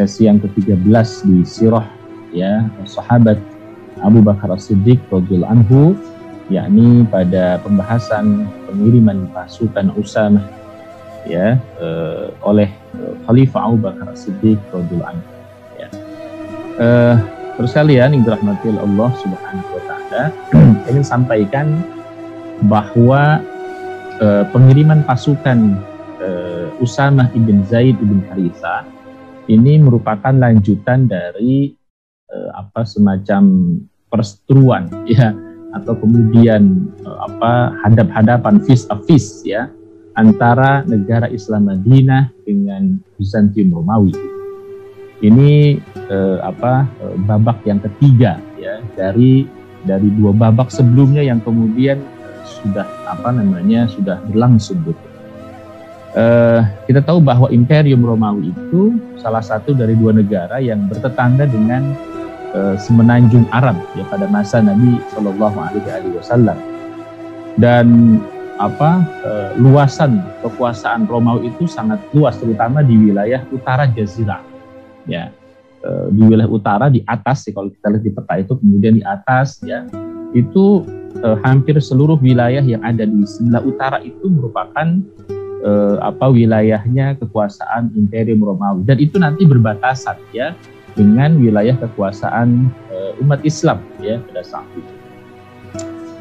sesi yang ke-13 di sirah ya sahabat Abu Bakar As-Siddiq radhiyallahu anhu, yakni pada pembahasan pengiriman pasukan Usamah ya oleh Khalifah Abu Bakar As-Siddiq radhiyallahu anhu ya. Terus kalian yang dirahmati Allah Subhanahu wa taala, ingin sampaikan bahwa pengiriman pasukan Usamah ibn Zaid ibn Harithah ini merupakan lanjutan dari semacam perseteruan ya, atau kemudian hadap-hadapan fist to fist ya antara negara Islam Madinah dengan Bizantium Romawi. Ini babak yang ketiga ya dari dua babak sebelumnya yang kemudian sudah sudah berlangsung gitu. Kita tahu bahwa Imperium Romawi itu salah satu dari dua negara yang bertetangga dengan semenanjung Arab ya pada masa Nabi Shallallahu Alaihi Wasallam, dan luasan kekuasaan Romawi itu sangat luas, terutama di wilayah utara Jazirah ya, di wilayah utara di atas ya, kalau kita lihat di peta itu kemudian di atas ya itu hampir seluruh wilayah yang ada di sebelah utara itu merupakan wilayahnya kekuasaan Imperium Romawi, dan itu nanti berbatasan ya dengan wilayah kekuasaan umat Islam ya pada saat itu.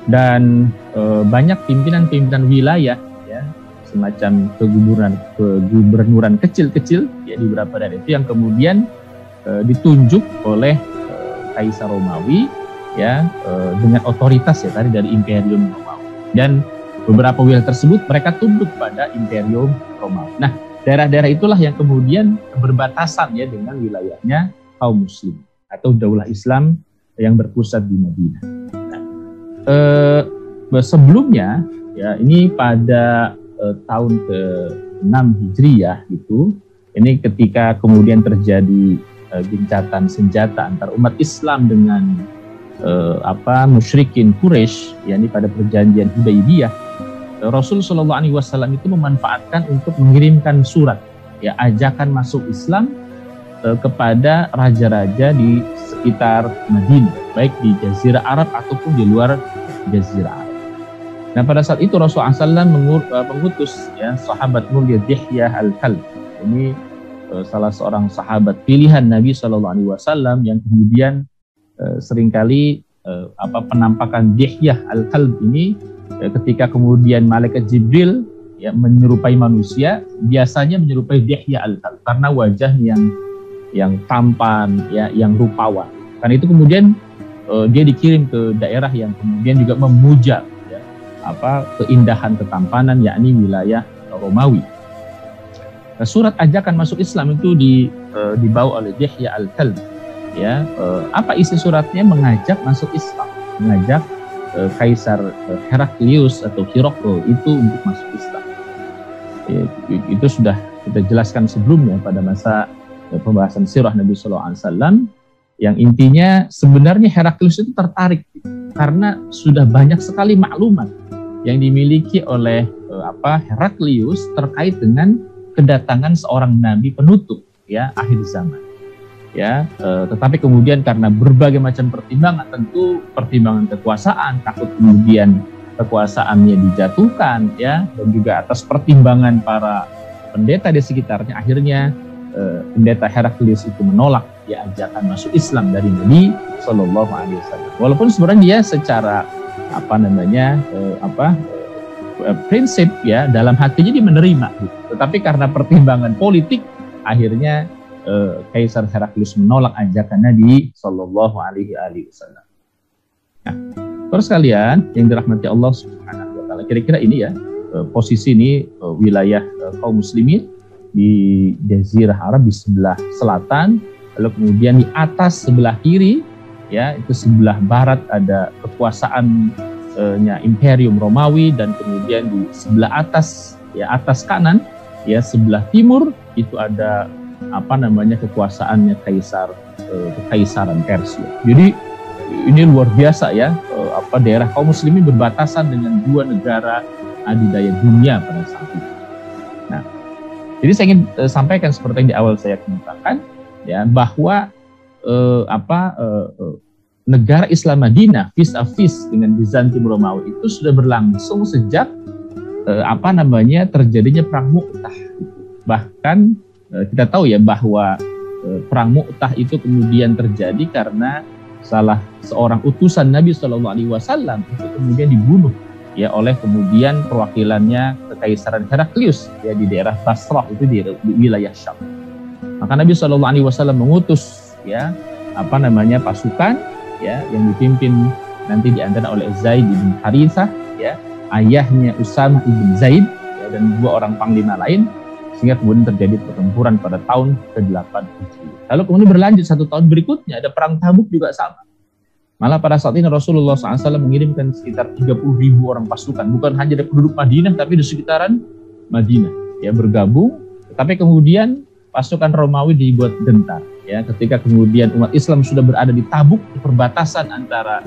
Dan banyak pimpinan-pimpinan wilayah ya, semacam kegubernuran kecil-kecil ya di beberapa daerah itu yang kemudian ditunjuk oleh Kaisar Romawi ya dengan otoritas ya tadi dari Imperium Romawi, dan beberapa wilayah tersebut mereka tunduk pada Imperium Romawi. Nah, daerah-daerah itulah yang kemudian berbatasan ya dengan wilayahnya kaum muslim atau daulah Islam yang berpusat di Madinah. Nah, sebelumnya ya ini pada tahun ke-6 Hijriyah gitu, ini ketika kemudian terjadi gencatan senjata antara umat Islam dengan musyrikin Quraisy, yakni pada perjanjian Hudaybiyah, Rasul Shallallahu Alaihi Wasallam itu memanfaatkan untuk mengirimkan surat ya ajakan masuk Islam kepada raja-raja di sekitar Madinah, baik di Jazirah Arab ataupun di luar Jazirah Arab. Nah, pada saat itu Rasulullah SAW mengutus ya sahabat mulia Dihyah al-Kalb. Ini salah seorang sahabat pilihan Nabi Shallallahu Alaihi Wasallam yang kemudian seringkali penampakan Dihyah al-Kalb ini ketika kemudian malaikat Jibril ya menyerupai manusia, biasanya menyerupai Dihyah al-Kalb karena wajah yang tampan ya, yang rupawan. Karena itu kemudian dia dikirim ke daerah yang kemudian juga memuja ya, keindahan ketampanan, yakni wilayah Romawi. Nah, surat ajakan masuk Islam itu dibawa oleh Dihyah al-Kalb ya. Apa isi suratnya? Mengajak masuk Islam, mengajak Kaisar Heraklius atau Hiroklo itu untuk masuk Islam. Itu sudah kita jelaskan sebelumnya pada masa pembahasan sirah Nabi Sallallahu Alaihi Wasallam, yang intinya sebenarnya Heraklius itu tertarik karena sudah banyak sekali maklumat yang dimiliki oleh Heraklius terkait dengan kedatangan seorang nabi penutup ya akhir zaman. Ya, tetapi kemudian karena berbagai macam pertimbangan, tentu pertimbangan kekuasaan, takut kemudian kekuasaannya dijatuhkan ya, dan juga atas pertimbangan para pendeta di sekitarnya, akhirnya pendeta Heraklius itu menolak ya ajakan masuk Islam dari Nabi Shallallahu Alaihi Wasallam. Walaupun sebenarnya dia secara prinsip ya dalam hatinya dia menerima, gitu. Tetapi karena pertimbangan politik akhirnya Kaisar Heraklius menolak ajakan Nabi Shallallahu Alaihi Wasallam. Nah, terus kalian yang dirahmati Allah Subhanahu Wa Taala, kira-kira ini ya posisi ini wilayah kaum muslimin di Jazirah Arab di sebelah selatan, lalu kemudian di atas sebelah kiri ya itu sebelah barat ada kekuasaannya Imperium Romawi, dan kemudian di sebelah atas ya atas kanan ya sebelah timur itu ada kekuasaannya Kekaisaran Persia. Jadi ini luar biasa ya, daerah kaum muslimin berbatasan dengan dua negara adidaya dunia pada saat itu. Nah, jadi saya ingin sampaikan seperti yang di awal saya kemukakan, ya bahwa negara Islam Madinah vis-a-vis dengan Bizantium Romawi itu sudah berlangsung sejak terjadinya perang Mu'tah. Bahkan kita tahu ya bahwa perang Mu'tah itu kemudian terjadi karena salah seorang utusan Nabi Shallallahu Alaihi Wasallam itu kemudian dibunuh ya oleh kemudian perwakilannya Kekaisaran Heraklius ya di daerah Basrah, itu di wilayah Syam. Maka Nabi Shallallahu Alaihi Wasallam mengutus ya pasukan ya yang dipimpin nanti diantara oleh Zaid bin Harithah ya, ayahnya Usamah ibn Zaid ya, dan 2 orang panglima lain, sehingga kemudian terjadi pertempuran pada tahun ke-8 Hijriah. Lalu kemudian berlanjut 1 tahun berikutnya ada perang Tabuk juga sama. Malah pada saat ini Rasulullah SAW mengirimkan sekitar 30.000 orang pasukan, bukan hanya dari penduduk Madinah tapi di sekitaran Madinah ya bergabung. Tapi kemudian pasukan Romawi dibuat gentar ya ketika kemudian umat Islam sudah berada di Tabuk, di perbatasan antara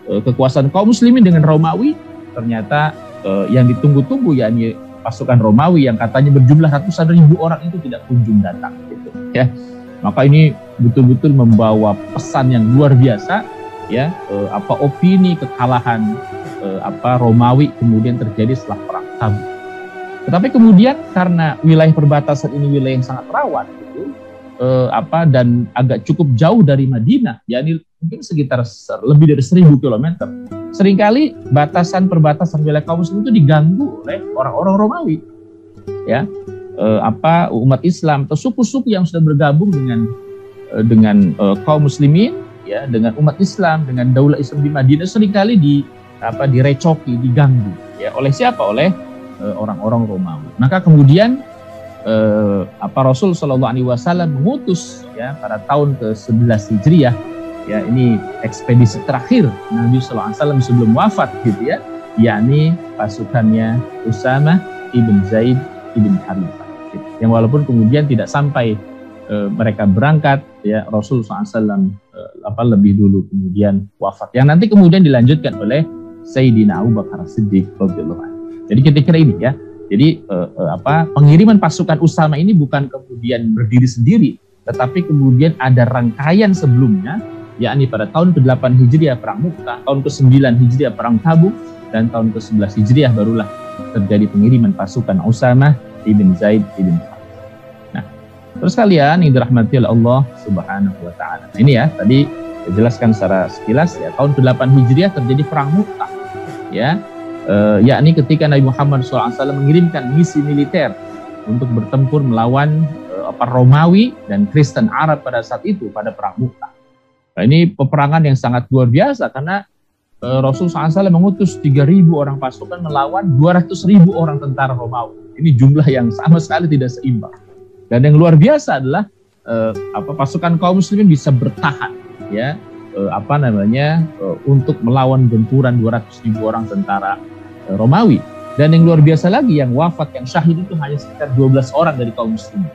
kekuasaan kaum muslimin dengan Romawi. Ternyata yang ditunggu-tunggu yakni pasukan Romawi yang katanya berjumlah ratusan ribu orang itu tidak kunjung datang gitu ya. Maka ini betul-betul membawa pesan yang luar biasa ya, opini kekalahan Romawi kemudian terjadi setelah perang Tabuk. Tetapi kemudian karena wilayah perbatasan ini wilayah yang sangat rawan gitu, dan agak cukup jauh dari Madinah, yakni mungkin sekitar lebih dari 1.000 km. Seringkali perbatasan wilayah kaum muslim itu diganggu oleh orang-orang Romawi, ya, umat Islam atau suku-suku yang sudah bergabung dengan kaum muslimin, ya, dengan umat Islam, dengan daulah Islam di Madinah seringkali direcoki, diganggu, ya, oleh siapa? Oleh orang-orang Romawi. Maka kemudian Rasul Shallallahu Alaihi Wasallam mengutus ya pada tahun ke-11 Hijriah. Ya, ini ekspedisi terakhir Nabi Sallallahu Alaihi Wasallam sebelum wafat gitu ya, yakni pasukannya Usamah ibn Zaid ibn Harithah gitu. Yang walaupun kemudian tidak sampai mereka berangkat ya, Rasul SAW lebih dulu kemudian wafat, yang nanti kemudian dilanjutkan oleh Sayyidina Abu Bakar Siddiq radhiyallahu anhu. Jadi kira-kira ini ya. Jadi pengiriman pasukan Usamah ini bukan kemudian berdiri sendiri, tetapi kemudian ada rangkaian sebelumnya, yakni pada tahun ke-8 Hijriah perang Mu'tah, tahun ke-9 Hijriah perang Tabuk, dan tahun ke-11 Hijriah barulah terjadi pengiriman pasukan Usamah ibn Zaid ibn Harithah. Nah, terus kalian yang dirahmati oleh Allah Subhanahu wa taala. Nah, ini ya, tadi dijelaskan secara sekilas ya, tahun ke-8 Hijriah terjadi perang Mu'tah. Ya, yakni ketika Nabi Muhammad SAW mengirimkan misi militer untuk bertempur melawan Romawi dan Kristen Arab pada saat itu pada perang Mu'tah. Nah, ini peperangan yang sangat luar biasa karena Rasul SAW mengutus 3.000 orang pasukan melawan 200.000 orang tentara Romawi. Ini jumlah yang sama sekali tidak seimbang. Dan yang luar biasa adalah pasukan kaum muslimin bisa bertahan ya, untuk melawan gempuran 200.000 orang tentara Romawi. Dan yang luar biasa lagi, yang wafat, yang syahid itu hanya sekitar 12 orang dari kaum muslimin.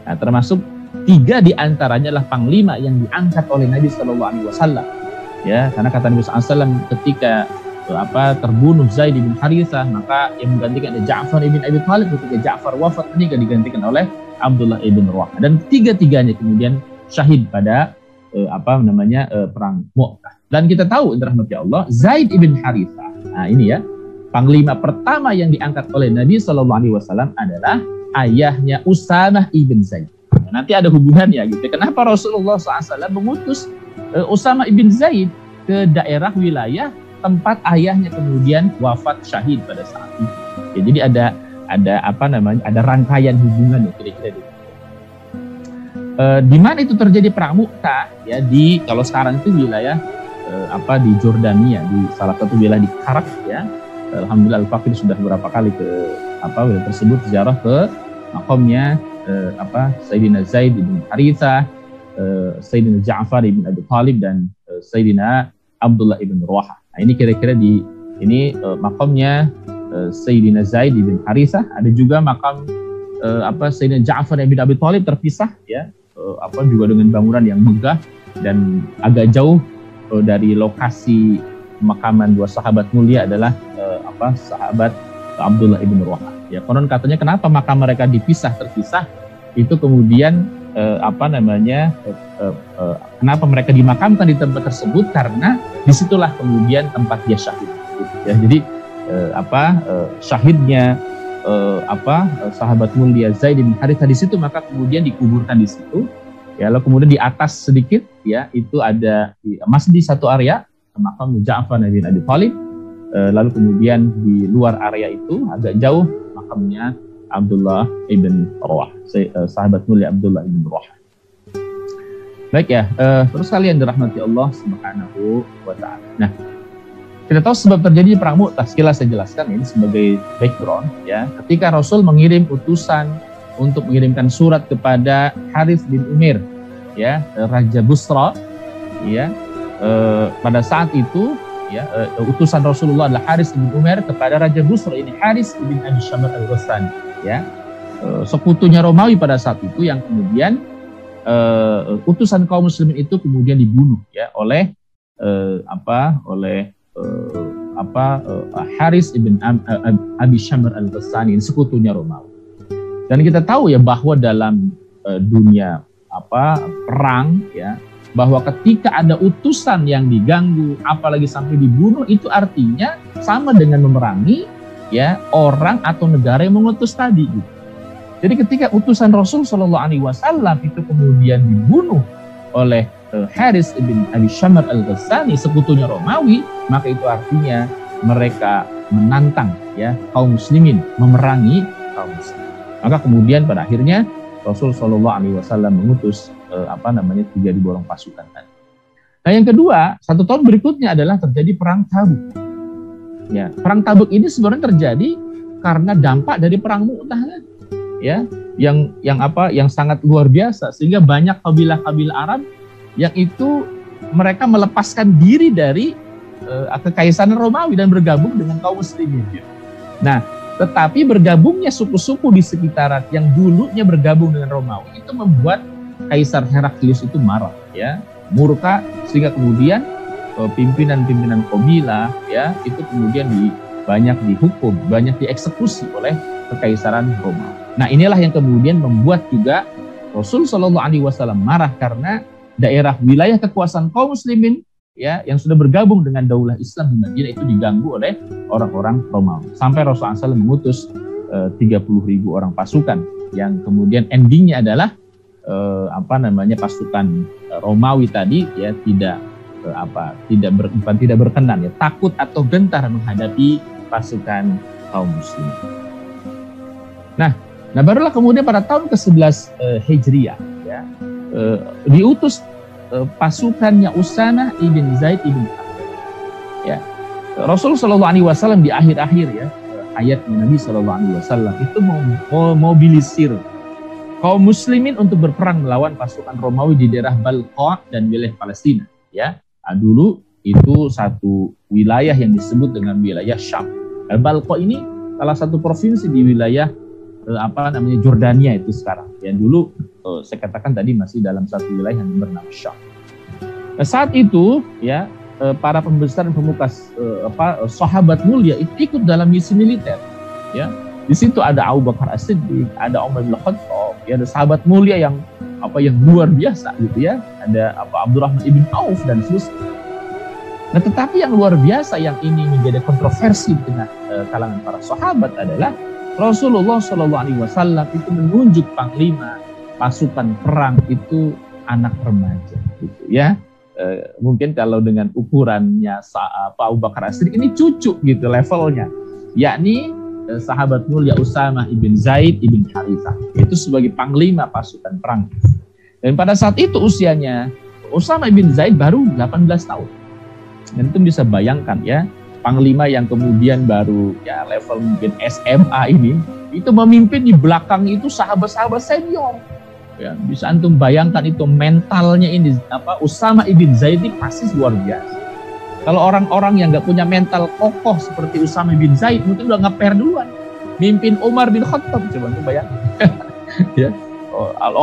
Nah, termasuk 3 di antaranya adalah panglima yang diangkat oleh Nabi Shallallahu Alaihi Wasallam. Ya, karena kata Nabi SAW ketika terbunuh Zaid bin Harithah, maka yang menggantikan ada Ja'far ibn Abi Thalib. Ketika Ja'far wafat, ini digantikan oleh Abdullah ibn Rawaha. Dan 3-tiganya kemudian syahid pada perang Mu'tah. Dan kita tahu, rahmati Allah, Zaid ibn Harithah, nah ini ya, panglima pertama yang diangkat oleh Nabi Shallallahu Alaihi Wasallam adalah ayahnya Usamah ibn Zaid. Nah, nanti ada hubungannya gitu. Kenapa Rasulullah SAW mengutus Usamah ibn Zaid ke daerah wilayah tempat ayahnya kemudian wafat syahid pada saat itu. Ya, jadi ada rangkaian hubungan ya, kira-kira gitu. Di mana itu terjadi perang Mu'tah ya, kalau sekarang itu wilayah di Jordania, di salah satu wilayah di Karak ya. Alhamdulillah Al-Fakir sudah beberapa kali ke wilayah tersebut, ziarah ke makamnya Sayyidina Zaid bin Harithah, Sayyidina Ja'far ibn Abi Thalib, dan Sayyidina Abdullah ibn Rawaha. Nah, ini kira-kira makamnya Sayyidina Zaid bin Harithah. Ada juga makam Sayyidina Ja'far ibn Abi Thalib terpisah ya, juga dengan bangunan yang megah dan agak jauh dari lokasi pemakaman 2 sahabat mulia adalah sahabat Abdullah ibn Rawaha. Ya, konon katanya kenapa makam mereka terpisah? Itu kemudian kenapa mereka dimakamkan di tempat tersebut, karena disitulah kemudian tempat dia syahid. Ya, jadi syahidnya sahabat mulia Zaid bin Harithah di situ, maka kemudian dikuburkan di situ. Ya, lalu kemudian di atas sedikit ya itu ada masih di satu area makam Ja'far bin Abi Thalib. Lalu kemudian di luar area itu agak jauh makamnya Abdullah ibn Rawah, sahabat mulia Abdullah ibn Rawah. Baik ya, terus kalian dirahmati Allah Subhanahu wa taala. Nah, kita tahu sebab terjadi perang Mu'tah, sekilas saya jelaskan ini sebagai background ya. Ketika Rasul mengirim utusan untuk mengirimkan surat kepada Harith bin Umair ya, Raja Busra ya, pada saat itu ya, utusan Rasulullah adalah Harith bin Umair kepada Raja Busra ini, Harith bin Abi Syamr al-Ghassani ya, sekutunya Romawi pada saat itu, yang kemudian utusan kaum muslimin itu kemudian dibunuh ya oleh Harith ibn Abi Syamr al-Ghassani, sekutunya Romawi. Dan kita tahu ya bahwa dalam dunia perang ya, bahwa ketika ada utusan yang diganggu apalagi sampai dibunuh, itu artinya sama dengan memerangi ya orang atau negara yang mengutus tadi gitu. Jadi ketika utusan Rasul Shallallahu Alaihi Wasallam itu kemudian dibunuh oleh Harith ibn Abi Syamr al-Ghassani, sekutunya Romawi, maka itu artinya mereka menantang ya kaum muslimin, memerangi kaum muslimin. Maka kemudian pada akhirnya Rasul Shallallahu Alaihi Wasallam mengutus 3.000 orang pasukan tadi. Nah yang kedua, 1 tahun berikutnya adalah terjadi perang Tabuk. Ya, perang Tabuk ini sebenarnya terjadi karena dampak dari perang Mu'tah tadi. Ya, yang sangat luar biasa, sehingga banyak kabilah-kabilah Arab yang itu mereka melepaskan diri dari kekaisaran Romawi dan bergabung dengan kaum muslimin. Nah, tetapi bergabungnya suku-suku di sekitaran yang dulunya bergabung dengan Romawi itu membuat Kaisar Heraklius itu marah, ya, murka, sehingga kemudian pimpinan-pimpinan kabilah, ya, itu kemudian banyak dihukum, banyak dieksekusi oleh kekaisaran Romawi. Nah, inilah yang kemudian membuat juga Rasul Shallallahu Alaihi Wasallam marah karena daerah wilayah kekuasaan kaum muslimin ya yang sudah bergabung dengan daulah Islam di Madinah itu diganggu oleh orang-orang Romawi. Sampai Rasulullah SAW mengutus 30.000 orang pasukan yang kemudian endingnya adalah pasukan Romawi tadi ya tidak berkenan ya, takut atau gentar menghadapi pasukan kaum muslimin. Nah barulah kemudian pada tahun ke-11 Hijriah ya, diutus pasukannya Usamah ibn Zaid ibn Harithah. Ya, Rasulullah Shallallahu Alaihi Wasallam di akhir-akhir ya hayat Nabi Shallallahu Alaihi Wasallam itu memobilisir kaum muslimin untuk berperang melawan pasukan Romawi di daerah Balqa dan wilayah Palestina. Ya, dulu itu satu wilayah yang disebut dengan wilayah Syam. Balqa ini salah satu provinsi di wilayah Jordania itu sekarang. Yang dulu saya katakan tadi masih dalam satu wilayah yang bernama Syam. Nah, saat itu ya para pembesar dan pemuka sahabat mulia itu ikut dalam misi militer. Ya, di situ ada Abu Bakar As-Siddiq, ada Umar bin Khattab, ya, ada sahabat mulia yang luar biasa gitu ya. Ada Abdurrahman ibn Auf dan seterusnya. Nah, tetapi yang luar biasa yang ini menjadi kontroversi dengan kalangan para sahabat adalah Rasulullah Shallallahu Alaihi Wasallam itu menunjuk panglima pasukan perang itu anak remaja, gitu ya. Mungkin kalau dengan ukurannya Abu Bakar As-Siddiq ini cucu gitu levelnya, yakni sahabat mulia Usamah ibn Zaid ibn Harithah itu sebagai panglima pasukan perang. Dan pada saat itu usianya Usamah ibn Zaid baru 18 tahun. Dan itu bisa bayangkan ya, panglima yang kemudian baru ya level mungkin SMA ini itu memimpin di belakang itu sahabat-sahabat senior. Ya, bisa antum bayangkan itu mentalnya ini Usamah ibn Zaid ini pasti luar biasa. Kalau orang-orang yang nggak punya mental kokoh seperti Usamah bin Zaid mungkin udah ngeper duluan. Mimpin Umar bin Khattab, coba tuh bayangin. Ya.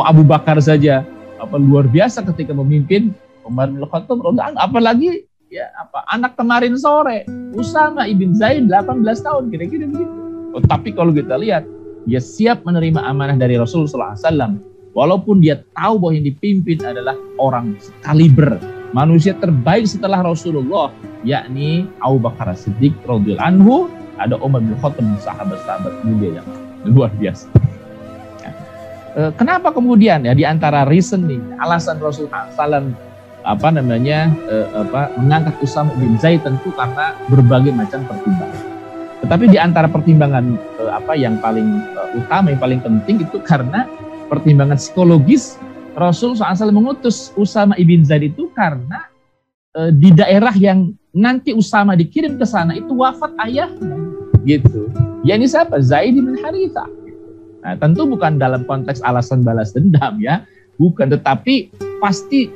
Abu Bakar saja luar biasa ketika memimpin Umar bin Khattab, apalagi ya anak kemarin sore Usamah ibn Zaid 18 tahun kira-kira begitu. Tapi kalau kita lihat dia siap menerima amanah dari Rasulullah SAW walaupun dia tahu bahwa yang dipimpin adalah orang sekaliber manusia terbaik setelah Rasulullah, yakni Abu Bakar Siddiq radhiyallahu anhu, ada Umar bin Khattab, sahabat-sahabat mulia yang luar biasa. Kenapa kemudian ya di antara reasoning alasan Rasulullah SAW mengangkat Usama bin Zaid tentu karena berbagai macam pertimbangan. Tetapi di antara pertimbangan yang paling utama, yang paling penting itu karena pertimbangan psikologis. Rasul SAW mengutus Usama bin Zaid itu karena di daerah yang nanti Usama dikirim ke sana itu wafat ayahnya, gitu. Ya ini siapa? Zaid bin Harithah. Nah, tentu bukan dalam konteks alasan balas dendam ya, bukan. Tetapi pasti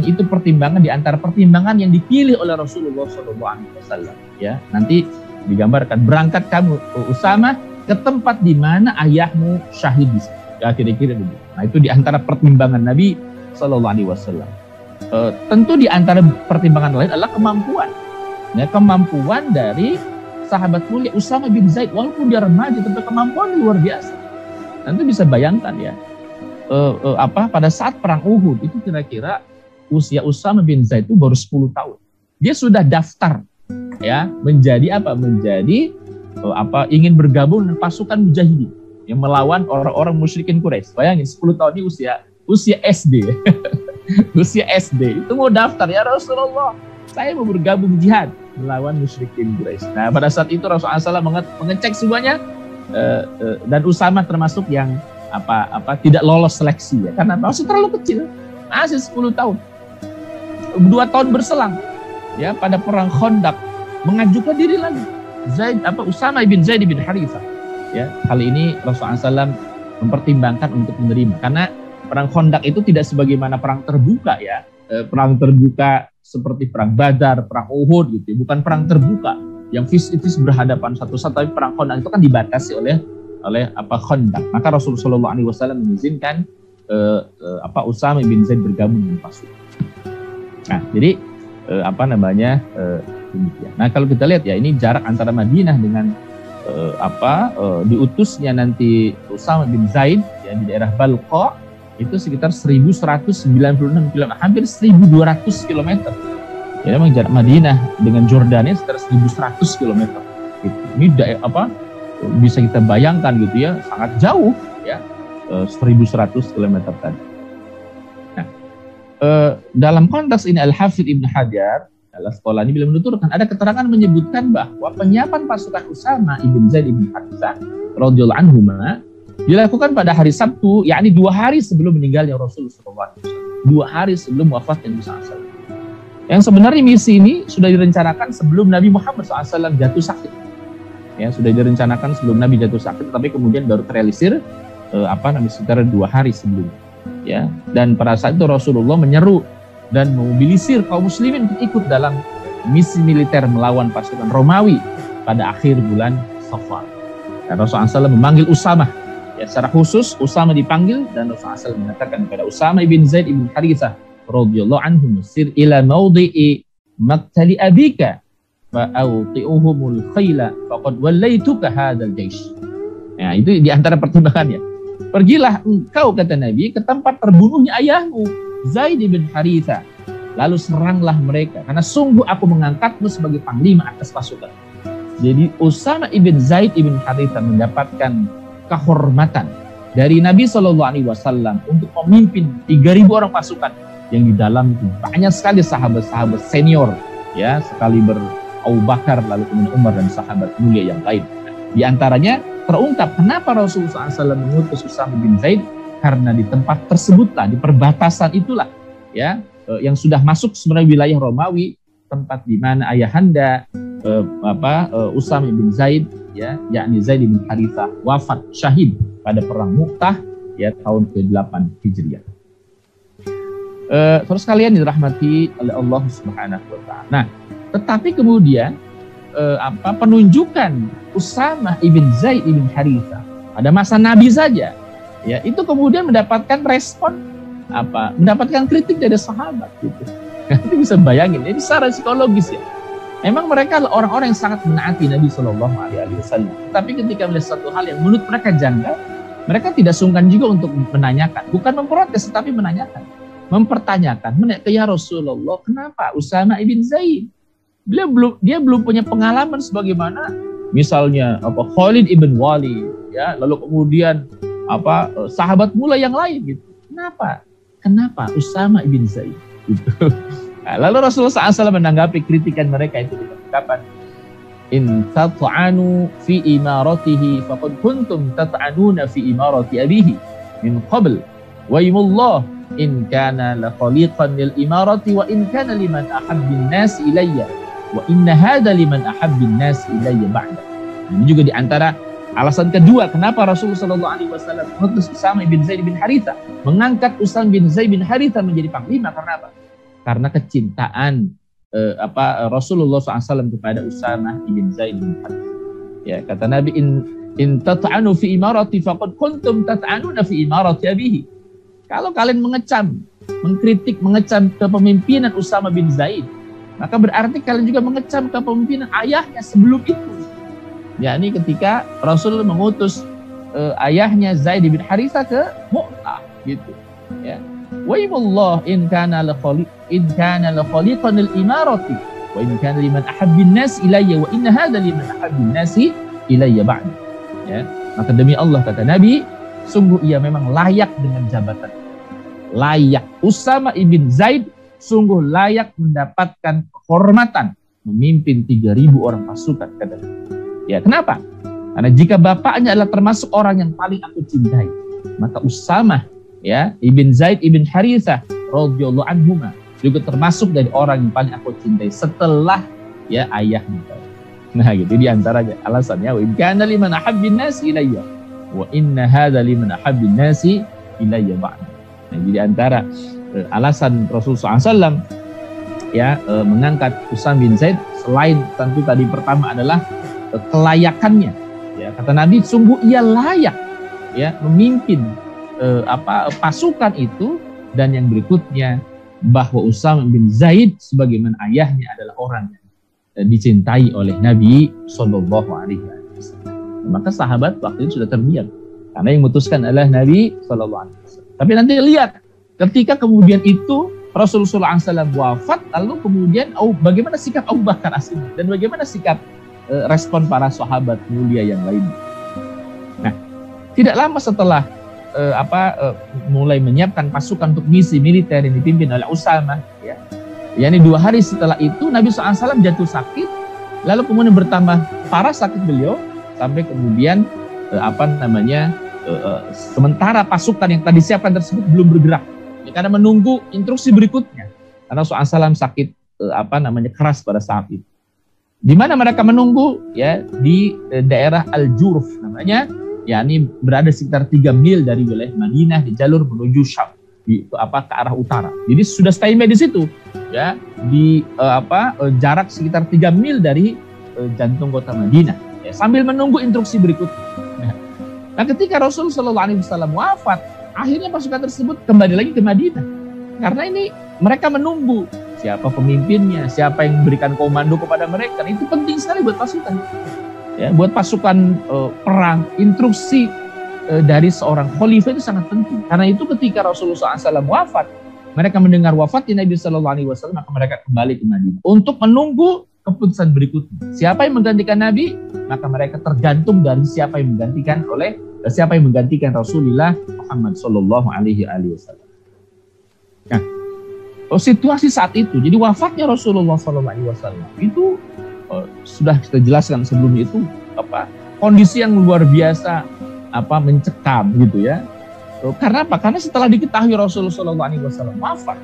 itu pertimbangan di antara pertimbangan yang dipilih oleh Rasulullah SAW. Ya, nanti digambarkan berangkat kamu Usama ke tempat di mana ayahmu syahid. Ya, kira-kira begitu. Nah, itu di antara pertimbangan Nabi SAW. Tentu di antara pertimbangan lain adalah kemampuan. Ya, kemampuan dari sahabat mulia Usama bin Zaid, walaupun dia remaja, tapi kemampuan luar biasa. Nanti bisa bayangkan ya, pada saat perang Uhud itu kira-kira usia Usama bin Zaid itu baru 10 tahun. Dia sudah daftar ya menjadi ingin bergabung dengan pasukan mujahidin yang melawan orang-orang musyrikin Quraisy. Bayangin 10 tahun ini usia SD. Usia SD itu mau daftar, ya Rasulullah, saya mau bergabung jihad melawan musyrikin Quraisy. Nah, pada saat itu Rasulullah SAW mengecek semuanya, dan Usama termasuk yang tidak lolos seleksi ya, karena masih terlalu kecil, masih 10 tahun. 2 tahun berselang ya, pada perang Khandaq mengajukan diri lagi Usama bin Zaid bin Harithah ya. Kali ini Rasulullah SAW mempertimbangkan untuk menerima, karena perang Khandaq itu tidak sebagaimana perang terbuka ya, perang terbuka seperti perang Badar, perang Uhud gitu, bukan perang terbuka yang fisis berhadapan satu-satu, tapi perang Khandaq itu kan dibatasi oleh Khandaq. Maka Rasulullah SAW mengizinkan Usama bin Zaid bergabung dengan pasukan. Nah, jadi demikian. Nah, kalau kita lihat ya, ini jarak antara Madinah dengan diutusnya nanti Usama bin Zaid ya di daerah Balqa itu sekitar 1196 km, hampir 1200 km. Ya, memang jarak Madinah dengan Jordania sekitar 1100 km. Gitu. Ini bisa kita bayangkan gitu ya, sangat jauh ya, 1100 km tadi. Nah, dalam konteks ini Al-Hafidz Ibnu Hajar Al-Asqalani bila menuturkan ada keterangan menyebutkan bahwa penyiapan pasukan Usama bin Zaid bin Harithah radhiyallahu anhuma dilakukan pada hari Sabtu, yakni 2 hari sebelum meninggalnya Rasulullah SAW. 2 hari sebelum wafatnya Nabi SAW. Yang sebenarnya misi ini sudah direncanakan sebelum Nabi Muhammad SAW jatuh sakit. Ya, sudah direncanakan sebelum Nabi jatuh sakit, tapi kemudian baru terrealisir sekitar 2 hari sebelum. Ya, dan pada saat itu Rasulullah menyeru dan memobilisir kaum muslimin untuk ikut dalam misi militer melawan pasukan Romawi pada akhir bulan Safar. Dan Rasulullah SAW memanggil Usama. Ya, secara khusus Usama dipanggil dan Rasulullah SAW mengatakan kepada Usama bin Zaid bin Harithah radhiyallahu anhu, "Sir ila mawdi'i maqtali abika fa awti'uhumul khayla faqad wallaituka hadzal jaish." Nah, itu di antara pertimbangannya. Pergilah engkau, kata Nabi, ke tempat terbunuhnya ayahmu Zaid bin Harithah, lalu seranglah mereka, karena sungguh aku mengangkatmu sebagai panglima atas pasukan. Jadi Usama ibn Zaid ibn Harithah mendapatkan kehormatan dari Nabi SAW untuk memimpin 3.000 orang pasukan yang di dalam itu banyak sekali sahabat-sahabat senior ya, sekaliber Abu Bakar, lalu kemudian Umar dan sahabat mulia yang lain. Di antaranya terungkap kenapa Rasulullah SAW mengutus Usama bin Zaid, karena di tempat tersebutlah, di perbatasan itulah ya, yang sudah masuk sebenarnya wilayah Romawi, tempat di mana ayahanda Usama bin Zaid ya, yakni Zaid bin Harithah wafat syahid pada perang Mu'tah ya tahun ke-8 Hijriah. Terus kalian dirahmati oleh Allah Subhanahu wa taala. Nah, tetapi kemudian penunjukan Usama ibn Zaid ibn Harithah pada masa Nabi saja ya, itu kemudian mendapatkan respon mendapatkan kritik dari sahabat gitu. Itu bisa bayangin, ini secara psikologis ya. Memang mereka adalah orang-orang yang sangat menaati Nabi SAW. Tapi ketika melihat satu hal yang menurut mereka janggal, Mereka tidak sungkan juga untuk menanyakan, bukan memprotes, tetapi menanyakan, mempertanyakan, ya Rasulullah, kenapa Usama ibn Zaid? Dia belum punya pengalaman sebagaimana misalnya Khalid ibn Walid, ya, lalu kemudian sahabat mula yang lain gitu. Kenapa Usama ibn Zaid? Gitu. Nah, lalu Rasulullah SAW menanggapi kritikan mereka itu dengan ungkapan, in tat'anu fi imaratihi faqad kuntum tat'anuna fi imarati abihi min qabl wa imullah in kana la khaliqan lil imarati wa in kana liman ahabbin nas ilayya wa inna hadha liman ahabbin nas ilayya ba'da. Ini juga diantara alasan kedua kenapa Rasulullah SAW mengutus Usama bin Zaid bin Haritha, mengangkat Usama bin Zaid bin Haritha menjadi panglima. Karena apa? Karena kecintaan Rasulullah SAW kepada Usama bin Zaid bin Haritha. Ya, kata Nabi, in tat'anu fi imarati faqad kuntum tat'anuna fi imarati abihi. Kalau kalian mengkritik, mengecam kepemimpinan Usama bin Zaid, maka berarti kalian juga mengecam kepemimpinan ayahnya sebelum itu. Yakni ketika Rasul mengutus ayahnya Zaid bin Haritha ke Mu'tah gitu. Ya. Wa imullah in kana la khaliqan lil imarati wa in kana liman ahabbin nas ilayya wa inna hadha liman ahabbin nasi ilayya ba'd. Ya. Maka demi Allah, kata Nabi, sungguh ia memang layak dengan jabatan. Layak. Usama ibn Zaid sungguh layak mendapatkan kehormatan memimpin 3.000 orang pasukan, kata Nabi. Ya, kenapa? Karena jika bapaknya adalah termasuk orang yang paling aku cintai, maka Usama, ya, ibn Zaid ibn Harithah radhiyallahu anhuma juga termasuk dari orang yang paling aku cintai setelah, ya, ayahnya. Nah, gitu diantaranya alasannya, wa in kana liman ahabbin nasi ilayya wa inna hadza liman ahabbin nasi ilayya ba'd. Nah, jadi antara alasan Rasulullah SAW, ya, mengangkat Usama bin Zaid, selain tentu tadi pertama adalah kelayakannya, ya, kata Nabi, sungguh ia layak, ya, memimpin pasukan itu. Dan yang berikutnya, bahwa Usama bin Zaid sebagaimana ayahnya adalah orang yang dicintai oleh Nabi Shallallahu Alaihi Wasallam. Maka sahabat waktu itu sudah terdiam karena yang memutuskan adalah Nabi Shallallahu Alaihi Wasallam. Tapi nanti lihat, ketika kemudian itu Rasulullah SAW wafat, lalu kemudian bagaimana sikap Abu Bakar As-Siddiq dan bagaimana sikap respon para sahabat mulia yang lain. Nah, tidak lama setelah mulai menyiapkan pasukan untuk misi militer yang dipimpin oleh Usama, ya, yakni 2 hari setelah itu Nabi SAW jatuh sakit, lalu kemudian bertambah parah sakit beliau sampai kemudian sementara pasukan yang tadi siapkan tersebut belum bergerak, ya, karena menunggu instruksi berikutnya. Karena SAW sakit keras pada saat itu. Di mana mereka menunggu, ya, di daerah Al-Jurf namanya, yakni berada sekitar 3 mil dari wilayah Madinah di jalur menuju Syam ke arah utara. Jadi sudah standby di situ, ya, di jarak sekitar 3 mil dari jantung kota Madinah, ya, sambil menunggu instruksi berikutnya. Nah, ketika Rasulullah SAW wafat, akhirnya pasukan tersebut kembali lagi ke Madinah. Karena ini mereka menunggu siapa pemimpinnya, siapa yang memberikan komando kepada mereka. Nah, itu penting sekali buat pasukan. Ya, buat pasukan perang, instruksi dari seorang khalifah itu sangat penting. Karena itu ketika Rasulullah SAW wafat, mereka mendengar wafatnya Nabi SAW, maka mereka kembali ke Madinah untuk menunggu keputusan berikutnya. Siapa yang menggantikan Nabi, maka mereka tergantung dari siapa yang menggantikan Rasulullah Muhammad SAW. Nah, situasi saat itu, jadi wafatnya Rasulullah SAW itu sudah kita jelaskan sebelumnya, itu kondisi yang luar biasa mencekam gitu, ya. Karena apa? Karena setelah diketahui Rasulullah SAW wafat,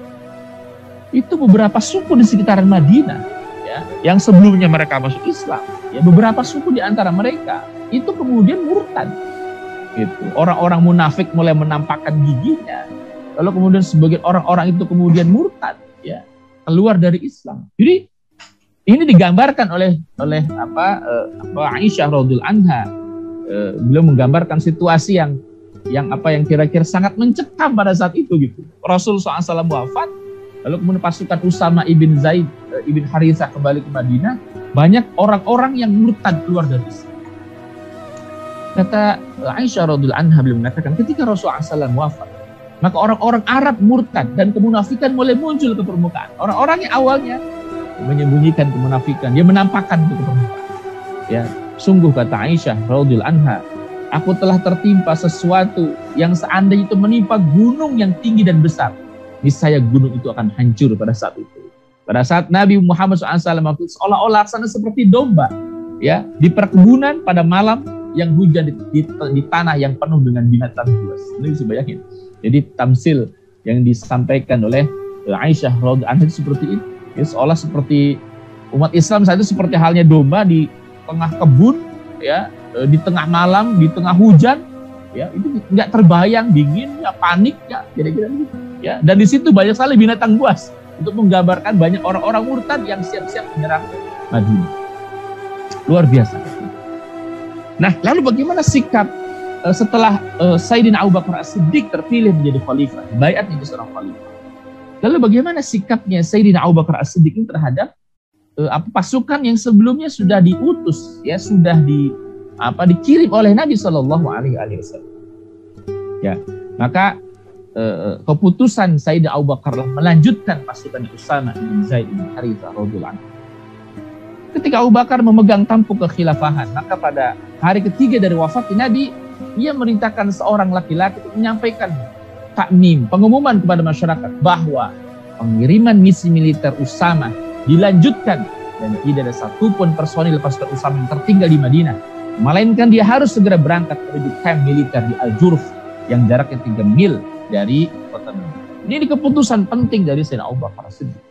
itu beberapa suku di sekitaran Madinah, ya, yang sebelumnya mereka masuk Islam, ya, beberapa suku di antara mereka itu kemudian murtad. Gitu. Orang-orang munafik mulai menampakkan giginya, lalu kemudian sebagian orang-orang itu kemudian murtad, ya, keluar dari Islam. Jadi ini digambarkan oleh Aisyah radhiyallahu anha. Beliau menggambarkan situasi yang kira-kira sangat mencekam pada saat itu gitu. Rasulullah SAW wafat, lalu kemudian pasukan Usama ibn Zaid ibn Harithah kembali ke Madinah, banyak orang-orang yang murtad keluar dari Islam. Kata Aisyah radhiyallahu anha beliau mengatakan ketika Rasulullah SAW wafat, maka orang-orang Arab murtad dan kemunafikan mulai muncul ke permukaan. Orang-orang yang awalnya menyembunyikan kemunafikan, dia menampakkan itu ke permukaan. Ya, sungguh kata Aisyah radhiyallahu anha, aku telah tertimpa sesuatu yang seandainya itu menimpa gunung yang tinggi dan besar, niscaya gunung itu akan hancur pada saat itu. Pada saat Nabi Muhammad SAW waktu seolah-olah sana seperti domba, ya, di perkebunan pada malam yang hujan di tanah yang penuh dengan binatang buas. Ini bisa bayangin. Jadi tamsil yang disampaikan oleh Aisyah radhiyallahu anha seperti itu. Ya, seolah seperti umat Islam saat itu seperti halnya domba di tengah kebun, ya, di tengah malam, di tengah hujan, ya, itu nggak terbayang, dingin, ya, panik, ya, kira-kira gitu. Ya, dan di situ banyak sekali binatang buas untuk menggambarkan banyak orang-orang murtad yang siap-siap menyerang Madinah. Luar biasa. Nah, lalu bagaimana sikap setelah Sayyidina Abu Bakar As-Siddiq terpilih menjadi khalifah, baiat menjadi seorang khalifah? Lalu bagaimana sikapnya Sayyidina Abu Bakar As-Siddiq ini terhadap pasukan yang sebelumnya sudah diutus, ya, sudah dikirim oleh Nabi Shallallahu Alaihi Wasallam? Ya, maka keputusan Sayyidina Abu Bakar melanjutkan pasukan Usamah bin Zaid bin Harithah radhiyallahu anhu. Ketika Abu Bakar memegang tampuk kekhilafahan, maka pada hari ketiga dari wafatnya Nabi, ia merintahkan seorang laki-laki untuk menyampaikan takmim, pengumuman kepada masyarakat bahwa pengiriman misi militer Usamah dilanjutkan dan tidak ada satupun personil pasukan Usamah yang tertinggal di Madinah, melainkan dia harus segera berangkat menuju kamp militer di Al-Jurf yang jaraknya 3 mil dari kota Madinah. Ini keputusan penting dari Sayyidina Abu Bakar As-Siddiq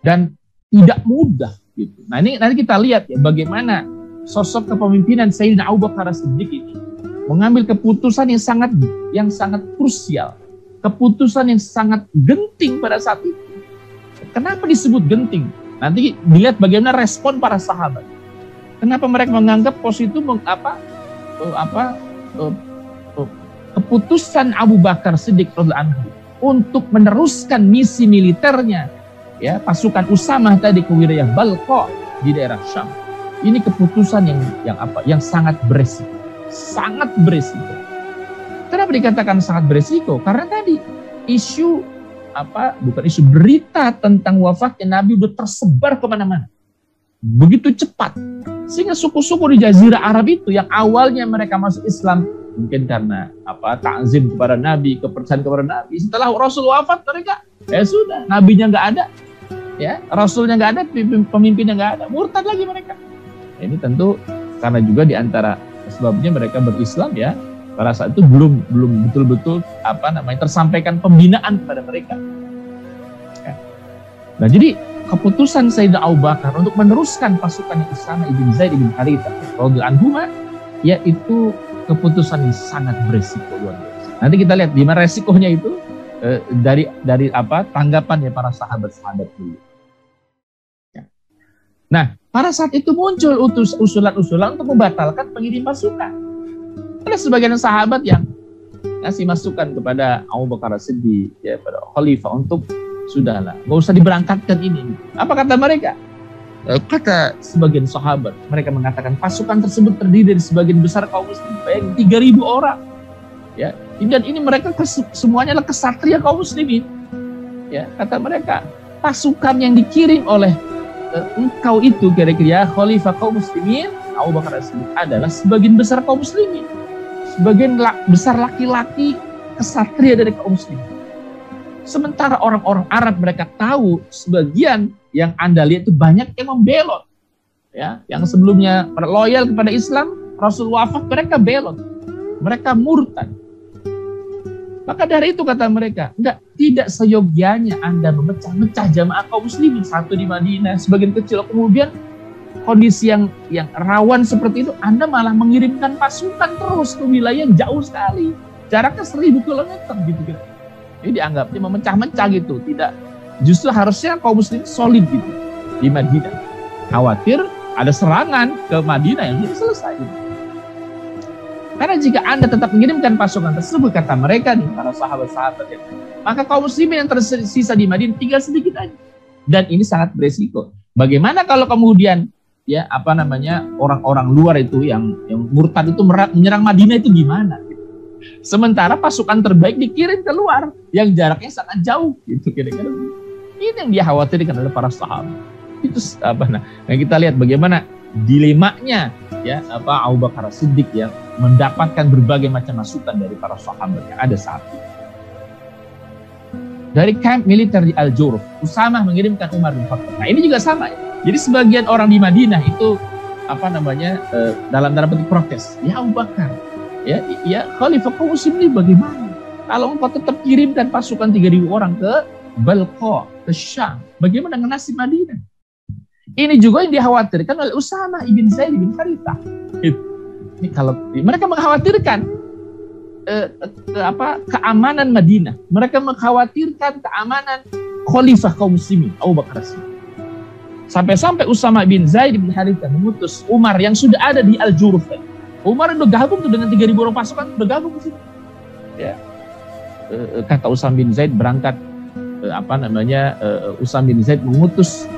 dan tidak mudah gitu. Nah, ini nanti kita lihat ya bagaimana sosok kepemimpinan Sayyidina Abu Bakar As-Siddiq ini mengambil keputusan yang sangat krusial, keputusan yang sangat genting pada saat itu. Kenapa disebut genting? Nanti dilihat bagaimana respon para sahabat. Kenapa mereka menganggap pos itu keputusan Abu Bakar Siddiq radhiyallahu anhu untuk meneruskan misi militernya, ya, pasukan Usamah tadi ke wilayah Balqa di daerah Syam. Ini keputusan yang sangat beresiko. Sangat beresiko. Kenapa dikatakan sangat beresiko? Karena tadi berita tentang wafatnya Nabi sudah tersebar kemana-mana. Begitu cepat. Sehingga suku-suku di Jazirah Arab itu yang awalnya mereka masuk Islam, mungkin karena ta'zim kepada Nabi, kepercayaan kepada Nabi. Setelah Rasul wafat mereka, ya sudah, Nabinya nggak ada, ya, Rasulnya nggak ada, pemimpinnya nggak ada, murtad lagi mereka. Ini tentu karena juga di antara sebabnya mereka berislam, ya, pada saat itu belum betul-betul tersampaikan pembinaan kepada mereka. Ya. Nah, jadi keputusan Sayyidina Abu Bakar untuk meneruskan pasukan Usamah bin Zaid bin Harithah radhiyallahu anhu, yaitu keputusan yang sangat beresiko luar biasa. Nanti kita lihat di mana resikonya itu dari tanggapan ya para sahabat-sahabat dulu. Ya. Nah, pada saat itu muncul usulan-usulan untuk membatalkan pengirim pasukan. Ada sebagian sahabat yang ngasih masukan kepada Abu Bakar As-Siddiq, ya, pada khalifah untuk sudahlah, nggak usah diberangkatkan ini. Apa kata mereka? Kata sebagian sahabat, mereka mengatakan pasukan tersebut terdiri dari sebagian besar kaum muslimin, bayangin 3.000 orang. Ya, dan ini mereka semuanya adalah kesatria kaum muslimin. Ya, kata mereka, pasukan yang dikirim oleh engkau itu kira-kira khalifah kaum muslimin, Abu Bakar As-Siddiq, adalah sebagian besar kaum muslimin. Sebagian besar laki-laki kesatria dari kaum muslimin. Sementara orang-orang Arab mereka tahu sebagian yang Anda lihat itu banyak yang membelot. Ya, yang sebelumnya loyal kepada Islam, Rasul wafat mereka belot. Mereka murtad. Maka dari itu kata mereka, tidak seyogianya Anda memecah-mecah jamaah kaum muslimin, satu di Madinah, sebagian kecil, kemudian kondisi yang rawan seperti itu, Anda malah mengirimkan pasukan terus ke wilayah yang jauh sekali, jaraknya 1.000 km gitu kira. Ini dianggapnya memecah-mecah gitu, tidak. Justru harusnya kaum muslimin solid gitu di Madinah. Khawatir ada serangan ke Madinah yang sudah selesai. Gitu. Karena jika Anda tetap mengirimkan pasukan tersebut, kata mereka nih, para sahabat-sahabat ya, maka kaum muslimin yang tersisa di Madinah tinggal sedikit aja. Dan ini sangat beresiko. Bagaimana kalau kemudian ya apa namanya orang-orang luar itu yang murtad itu menyerang Madinah itu gimana? Sementara pasukan terbaik dikirim keluar yang jaraknya sangat jauh, gitu kira-kira. Ini yang dia khawatirkan oleh para sahabat. Itu apa? Nah, kita lihat bagaimana dilemanya ya apa Abu Bakar Siddiq yang mendapatkan berbagai macam masukan dari para sahabat yang ada saat itu. Dari camp militer di Al-Juruf, Usamah mengirimkan Umar bin Khattab. Nah, ini juga sama ya. Jadi sebagian orang di Madinah itu apa namanya dalam tanda petik protes. Ya Abu Bakar, ya Khalifah kaum muslimin bagaimana? Kalau engkau tetap kirimkan pasukan 3.000 orang ke Balqa, ke Syam, bagaimana dengan nasib Madinah? Ini juga yang dikhawatirkan oleh Usamah ibn Zaid bin Harithah. Ini kalau mereka mengkhawatirkan keamanan Madinah, mereka mengkhawatirkan keamanan Khalifah kaum muslimin Abu Bakar Siddiq. Sampai-sampai Usamah bin Zaid bin Harithah mengutus Umar yang sudah ada di Al-Juruf. Umar udah gabung tuh dengan 3.000 orang pasukan, udah gabung ke situ. Ya. Kata Usamah bin Zaid berangkat Usamah bin Zaid mengutus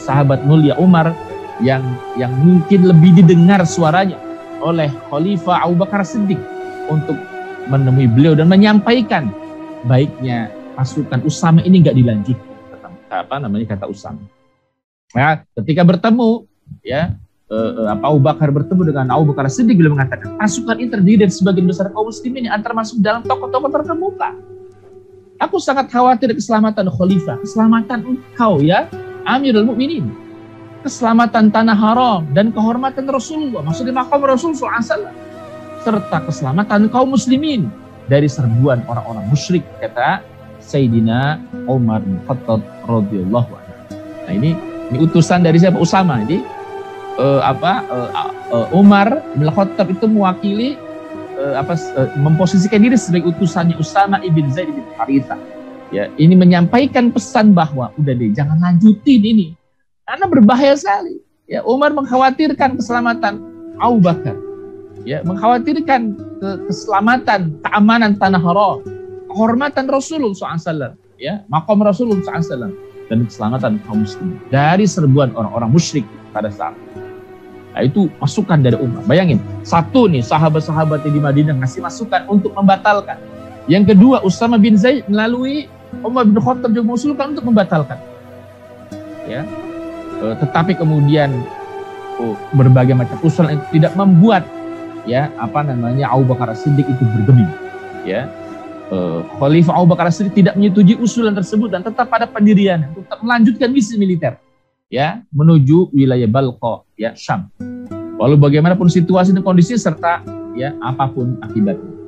sahabat mulia Umar yang mungkin lebih didengar suaranya oleh Khalifah Abu Bakar Siddiq untuk menemui beliau dan menyampaikan baiknya pasukan Usamah ini nggak dilanjutkan. Kata Usamah. Nah, ketika bertemu, ya Abu Bakar bertemu dengan Abu Bakar Siddiq, beliau mengatakan pasukan ini terdiri dari sebagian besar kaum muslimin yang termasuk dalam tokoh-tokoh terkemuka. Aku sangat khawatir keselamatan Khalifah, keselamatan engkau ya Amirul Mukminin, keselamatan tanah haram dan kehormatan Rasulullah, maksudnya maqam Rasulullah SAW, serta keselamatan kaum muslimin dari serbuan orang-orang musyrik, kata Sayyidina Umar bin Khattab radhiyallahu anhu. Nah, ini utusan dari siapa? Usamah. Jadi Umar bin Khattab itu mewakili memposisikan diri sebagai utusannya Usamah ibn Zaid bin Harithah. Ya, ini menyampaikan pesan bahwa udah deh jangan lanjutin ini karena berbahaya sekali. Ya, Umar mengkhawatirkan keselamatan Abu Bakar. Ya, mengkhawatirkan keselamatan, keamanan tanah haram, kehormatan Rasulullah SAW, ya, maqam Rasulullah SAW, dan keselamatan kaum muslimin dari serbuan orang-orang musyrik pada saat itu. Nah, itu masukan dari Umar. Bayangin, satu nih sahabat-sahabat di Madinah ngasih masukan untuk membatalkan. Yang kedua, Usamah bin Zaid melalui Umar bin Khattab juga mengusulkan untuk membatalkan. Ya, tetapi kemudian berbagai macam usulan itu tidak membuat Abu Bakar Siddiq itu bergeming. Ya, Khalifah Abu Bakar Siddiq tidak menyetujui usulan tersebut dan tetap pada pendirian untuk tetap melanjutkan misi militer, ya, menuju wilayah Balqa, ya, Syam. Walau bagaimanapun situasi dan kondisi serta ya apapun akibatnya.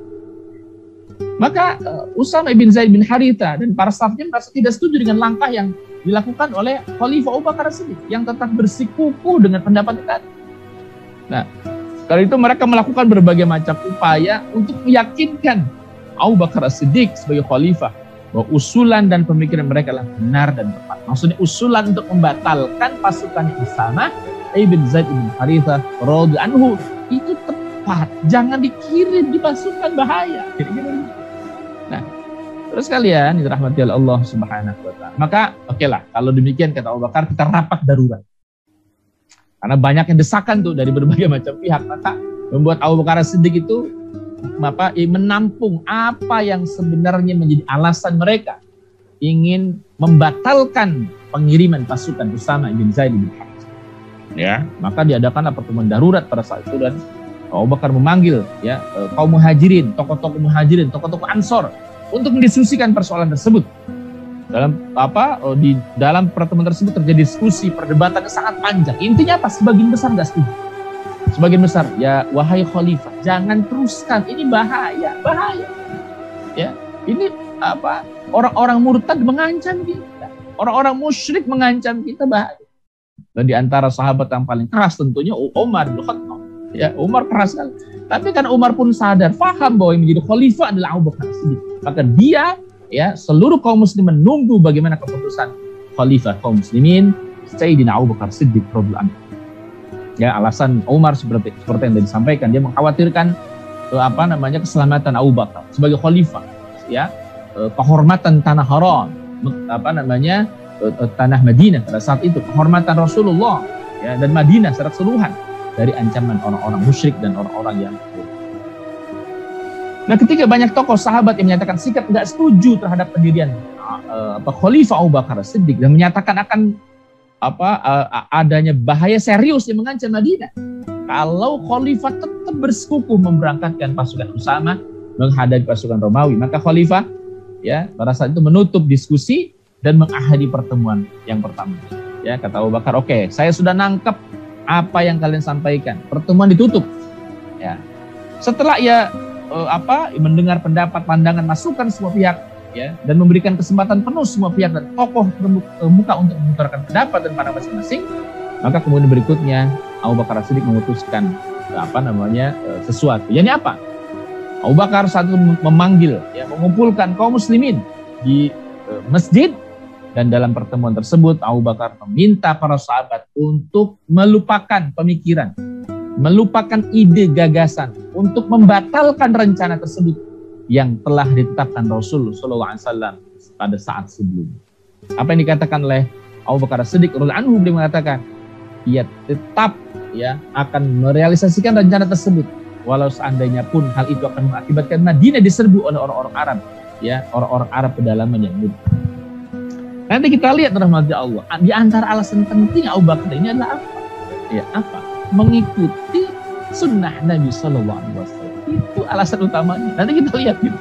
Maka Usamah bin Zaid bin Harithah dan para stafnya merasa tidak setuju dengan langkah yang dilakukan oleh Khalifah Abu Bakar Siddiq yang tetap bersikukuh dengan pendapat tadi. Nah, kali itu mereka melakukan berbagai macam upaya untuk meyakinkan Abu Bakar Siddiq sebagai khalifah bahwa usulan dan pemikiran mereka adalah benar dan tepat. Maksudnya usulan untuk membatalkan pasukan Usamah ibn Zaid bin Harithah radhiyallahu anhu itu tepat. Jangan dikirim di pasukan bahaya. Nah, terus kalian dirahmati oleh Allah Subhanahu wa taala. Maka oke lah, kalau demikian kata Abu Bakar, kita rapat darurat. Karena banyak yang desakan tuh dari berbagai macam pihak, maka membuat Abu Bakar Siddiq itu menampung apa yang sebenarnya menjadi alasan mereka ingin membatalkan pengiriman pasukan Usamah bin Zaid bin Harithah. Ya, maka diadakanlah pertemuan darurat pada saat itu dan Abu Bakar memanggil ya kaum muhajirin, tokoh-tokoh muhajirin, tokoh-tokoh Ansor untuk mendiskusikan persoalan tersebut. Di dalam pertemuan tersebut terjadi diskusi, perdebatan yang sangat panjang. Intinya apa? Sebagian besar nggak setuju. Sebagian besar, ya wahai khalifah, jangan teruskan, ini bahaya. Ya, ini orang-orang murtad mengancam kita, orang-orang musyrik mengancam kita, bahaya. Dan di antara sahabat yang paling keras tentunya Umar bin Khattab. Ya, Umar keras sekali. Tapi kan Umar pun sadar, paham bahwa yang menjadi khalifah adalah Abu Bakar Siddiq. Maka dia, ya, seluruh kaum muslimin menunggu bagaimana keputusan khalifah kaum muslimin Sayyidina Abu Bakar Siddiq radhiyallahu anhu. Ya, alasan Umar seperti yang tadi disampaikan, dia mengkhawatirkan keselamatan Abu Bakar sebagai khalifah, ya, kehormatan tanah haram, tanah Madinah pada saat itu, kehormatan Rasulullah, ya, dan Madinah secara keseluruhan dari ancaman orang-orang musyrik dan orang-orang yang. Nah, ketika banyak tokoh sahabat yang menyatakan sikap nggak setuju terhadap pendirian Khalifah Abu Bakar Siddiq dan menyatakan akan adanya bahaya serius yang mengancam Madinah kalau Khalifah tetap bersekukuh memberangkatkan pasukan Usamah menghadapi pasukan Romawi, maka Khalifah ya pada saat itu menutup diskusi dan mengakhiri pertemuan yang pertama. Ya, kata Abu Bakar, oke, saya sudah nangkep apa yang kalian sampaikan. Pertemuan ditutup. Ya. Setelah ia mendengar pendapat, pandangan, masukan semua pihak, ya, dan memberikan kesempatan penuh semua pihak dan tokoh terbuka untuk mengutarakan pendapat dan pandangan masing-masing, maka kemudian berikutnya Abu Bakar Siddiq memutuskan sesuatu. Yani apa? Abu Bakar saat itu memanggil, ya, mengumpulkan kaum muslimin di masjid, dan dalam pertemuan tersebut Abu Bakar meminta para sahabat untuk melupakan pemikiran, melupakan ide gagasan untuk membatalkan rencana tersebut yang telah ditetapkan Rasul Sallallahu Alaihi Wasallam pada saat sebelumnya. Apa yang dikatakan oleh Abu Bakar Siddiq radhiyallahu anhu, beliau mengatakan ia tetap akan merealisasikan rencana tersebut walau seandainya pun hal itu akan mengakibatkan Madinah diserbu oleh orang-orang Arab, ya, orang-orang Arab pedalaman yang muda. Nanti kita lihat rahmatnya Allah, di antara alasan penting Abu Bakar ini adalah apa? Ya, apa? Mengikuti sunnah Nabi Sallallahu Alaihi Wasallam. Itu alasan utamanya. Nanti kita lihat gitu.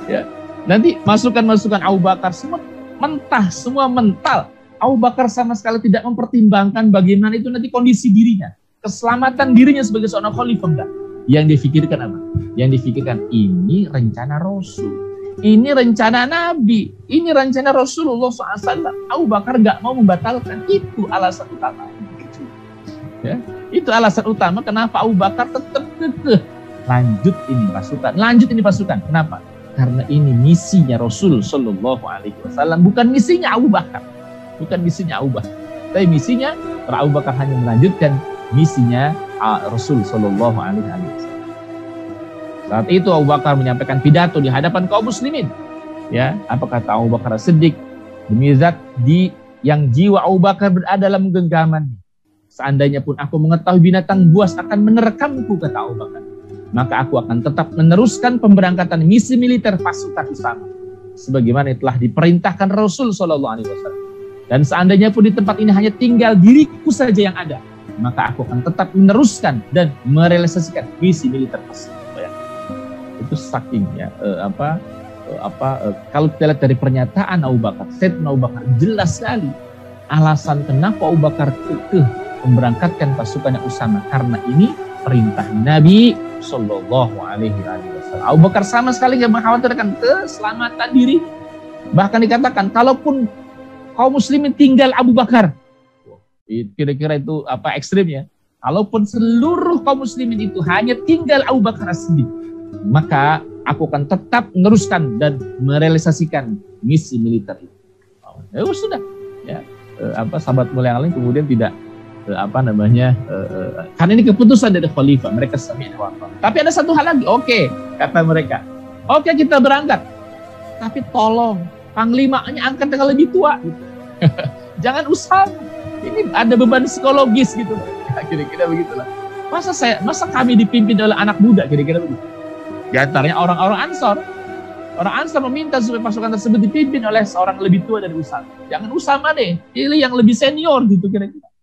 Ya. Nanti masukan-masukan Abu Bakar semua mentah, semua mental. Abu Bakar sama sekali tidak mempertimbangkan bagaimana itu nanti kondisi dirinya, keselamatan dirinya sebagai seorang khalifah, enggak. Yang difikirkan apa? Yang difikirkan ini rencana Rasul, ini rencana Nabi, ini rencana Rasulullah SAW. Abu Bakar nggak mau membatalkan. Itu alasan utama. Ya, itu alasan utama kenapa Abu Bakar tetap kekeh. Lanjut ini pasukan. Kenapa? Karena ini misinya Rasul Shallallahu Alaihi Wasallam, bukan misinya Abu Bakar, tapi misinya Abu Bakar hanya melanjutkan misinya Rasul Shallallahu Alaihi Wasallam. Saat itu Abu Bakar menyampaikan pidato di hadapan kaum muslimin. Ya, apa kata Abu Bakar Siddiq? Demi zat yang jiwa Abu Bakar berada dalam genggamannya, seandainya pun aku mengetahui binatang buas akan menerkamku, kata Abu Bakar, maka aku akan tetap meneruskan pemberangkatan misi militer pasukan Usamah sebagaimana telah diperintahkan Rasul Shallallahu Alaihi Wasallam. Dan seandainya pun di tempat ini hanya tinggal diriku saja yang ada, maka aku akan tetap meneruskan dan merealisasikan misi militer pasukan. Itu saking kalau kita lihat dari pernyataan Abu Bakar, statement Abu Bakar jelas sekali alasan kenapa Abu Bakar kekeh memberangkatkan pasukan Usamah, karena ini perintah Nabi Sallallahu Alaihi Wasallam. Abu Bakar sama sekali tidak mengkhawatirkan keselamatan diri. Bahkan dikatakan kalaupun kaum muslimin tinggal Abu Bakar, kira-kira itu ekstrimnya. Kalaupun seluruh kaum muslimin itu hanya tinggal Abu Bakar Siddiq, maka aku akan tetap meneruskan dan merealisasikan misi militer itu. Ya sudah, ya sahabat mulia yang lain kemudian tidak karena ini keputusan dari khalifah, mereka sami'na wa ata'na. Tapi ada satu hal lagi, oke, kata mereka, oke, kita berangkat, tapi tolong panglimanya angkat yang lebih tua, gitu. Jangan usah, ini ada beban psikologis gitu, kira-kira begitulah. Masa kami dipimpin oleh anak muda, kira-kira begitu. Di antaranya orang-orang Ansor. Orang Ansor meminta supaya pasukan tersebut dipimpin oleh seorang lebih tua dari Usamah. Jangan Usamah deh, pilih yang lebih senior gitu kira-kira.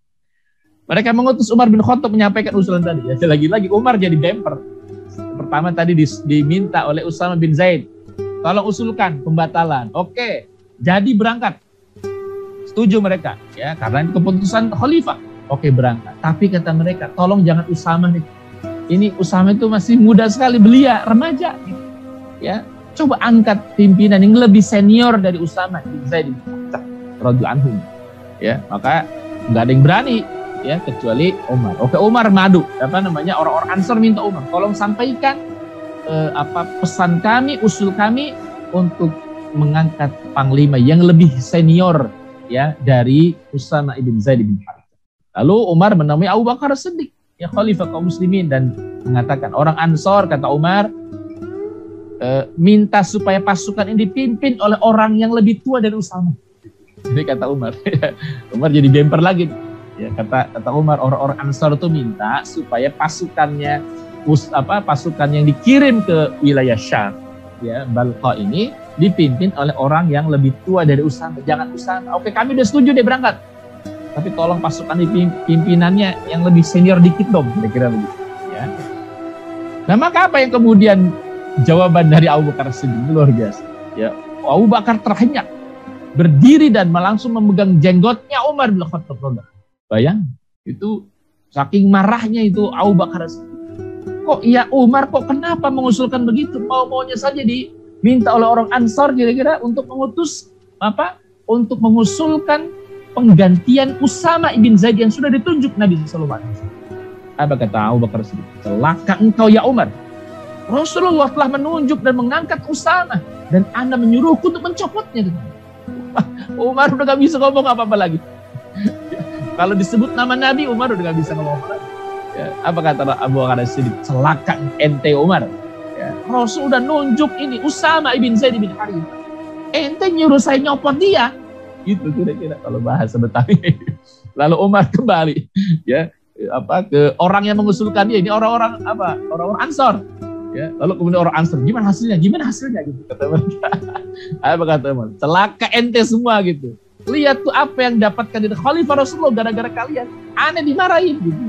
Mereka mengutus Umar bin Khattab menyampaikan usulan tadi. Ya, lagi-lagi Umar jadi bemper. Pertama tadi diminta oleh Usama bin Zaid, tolong usulkan pembatalan. Oke, jadi berangkat. Setuju mereka, ya, karena itu keputusan khalifah. Oke, berangkat. Tapi kata mereka, tolong jangan Usama nih. Ini Usama itu masih muda sekali, belia, remaja. Ya, coba angkat pimpinan yang lebih senior dari Usama bin Zaid radhiyallahu anhu. Ya, maka nggak ada yang berani, ya, kecuali Umar. Oke, Umar madu. Orang-orang Ansar minta Umar, tolong sampaikan pesan kami, usul kami untuk mengangkat panglima yang lebih senior, ya, dari Usama bin Zaid bin Harithah. Lalu Umar menemui Abu Bakar Siddiq, ya, khalifah kaum muslimin, dan mengatakan, orang Ansor, kata Umar, minta supaya pasukan ini dipimpin oleh orang yang lebih tua dari Usama. Jadi kata Umar, Umar jadi bemper lagi. Ya, kata Umar, orang-orang Ansar itu minta supaya pasukannya pasukan yang dikirim ke wilayah Syam, ya, Balqa ini dipimpin oleh orang yang lebih tua dari Usama. Jangan Usama. Oke, kami udah setuju deh berangkat. Tapi tolong pasukan pimpinannya yang lebih senior dikit dong, kira-kira begitu. Ya. Nah, maka apa yang kemudian jawaban dari Abu Bakar Siddiq luar biasa. Ya, Abu Bakar terhenyak, berdiri dan langsung memegang jenggotnya Umar bin Khattab. Bayang, itu saking marahnya itu Abu Bakar Siddiq. Kok ya Umar, kok kenapa mengusulkan begitu? Mau-maunya saja diminta oleh orang Ansar kira-kira untuk mengutus untuk mengusulkan penggantian Usama ibn Zaid yang sudah ditunjuk Nabi sallallahu alaihi wasallam. Apa kata Abu Bakar Siddiq? Celaka engkau ya Umar. Rasulullah telah menunjuk dan mengangkat Usama dan Anda menyuruhku untuk mencopotnya. Umar udah gak bisa ngomong apa-apa lagi. Kalau disebut nama Nabi, Umar udah gak bisa ngomong apa lagi. Ya, apa kata Abu Bakar Siddiq? Celaka ente Umar. Ya, Rasul udah nunjuk ini Usama ibn Zaid bin Harith. Ente nyuruh saya nyopot dia. Itu kira-kira kalau bahasa Betawi. Lalu Umar kembali, ya, ke orang yang mengusulkan dia. Ini orang-orang Ansor. Ya, lalu kemudian orang Ansor, gimana hasilnya gitu kata mereka. Apa kata Umar? Celaka ente semua gitu. Lihat tuh apa yang dapatkan dari Khalifah Rasulullah gara-gara kalian. Aneh dimarahin gitu.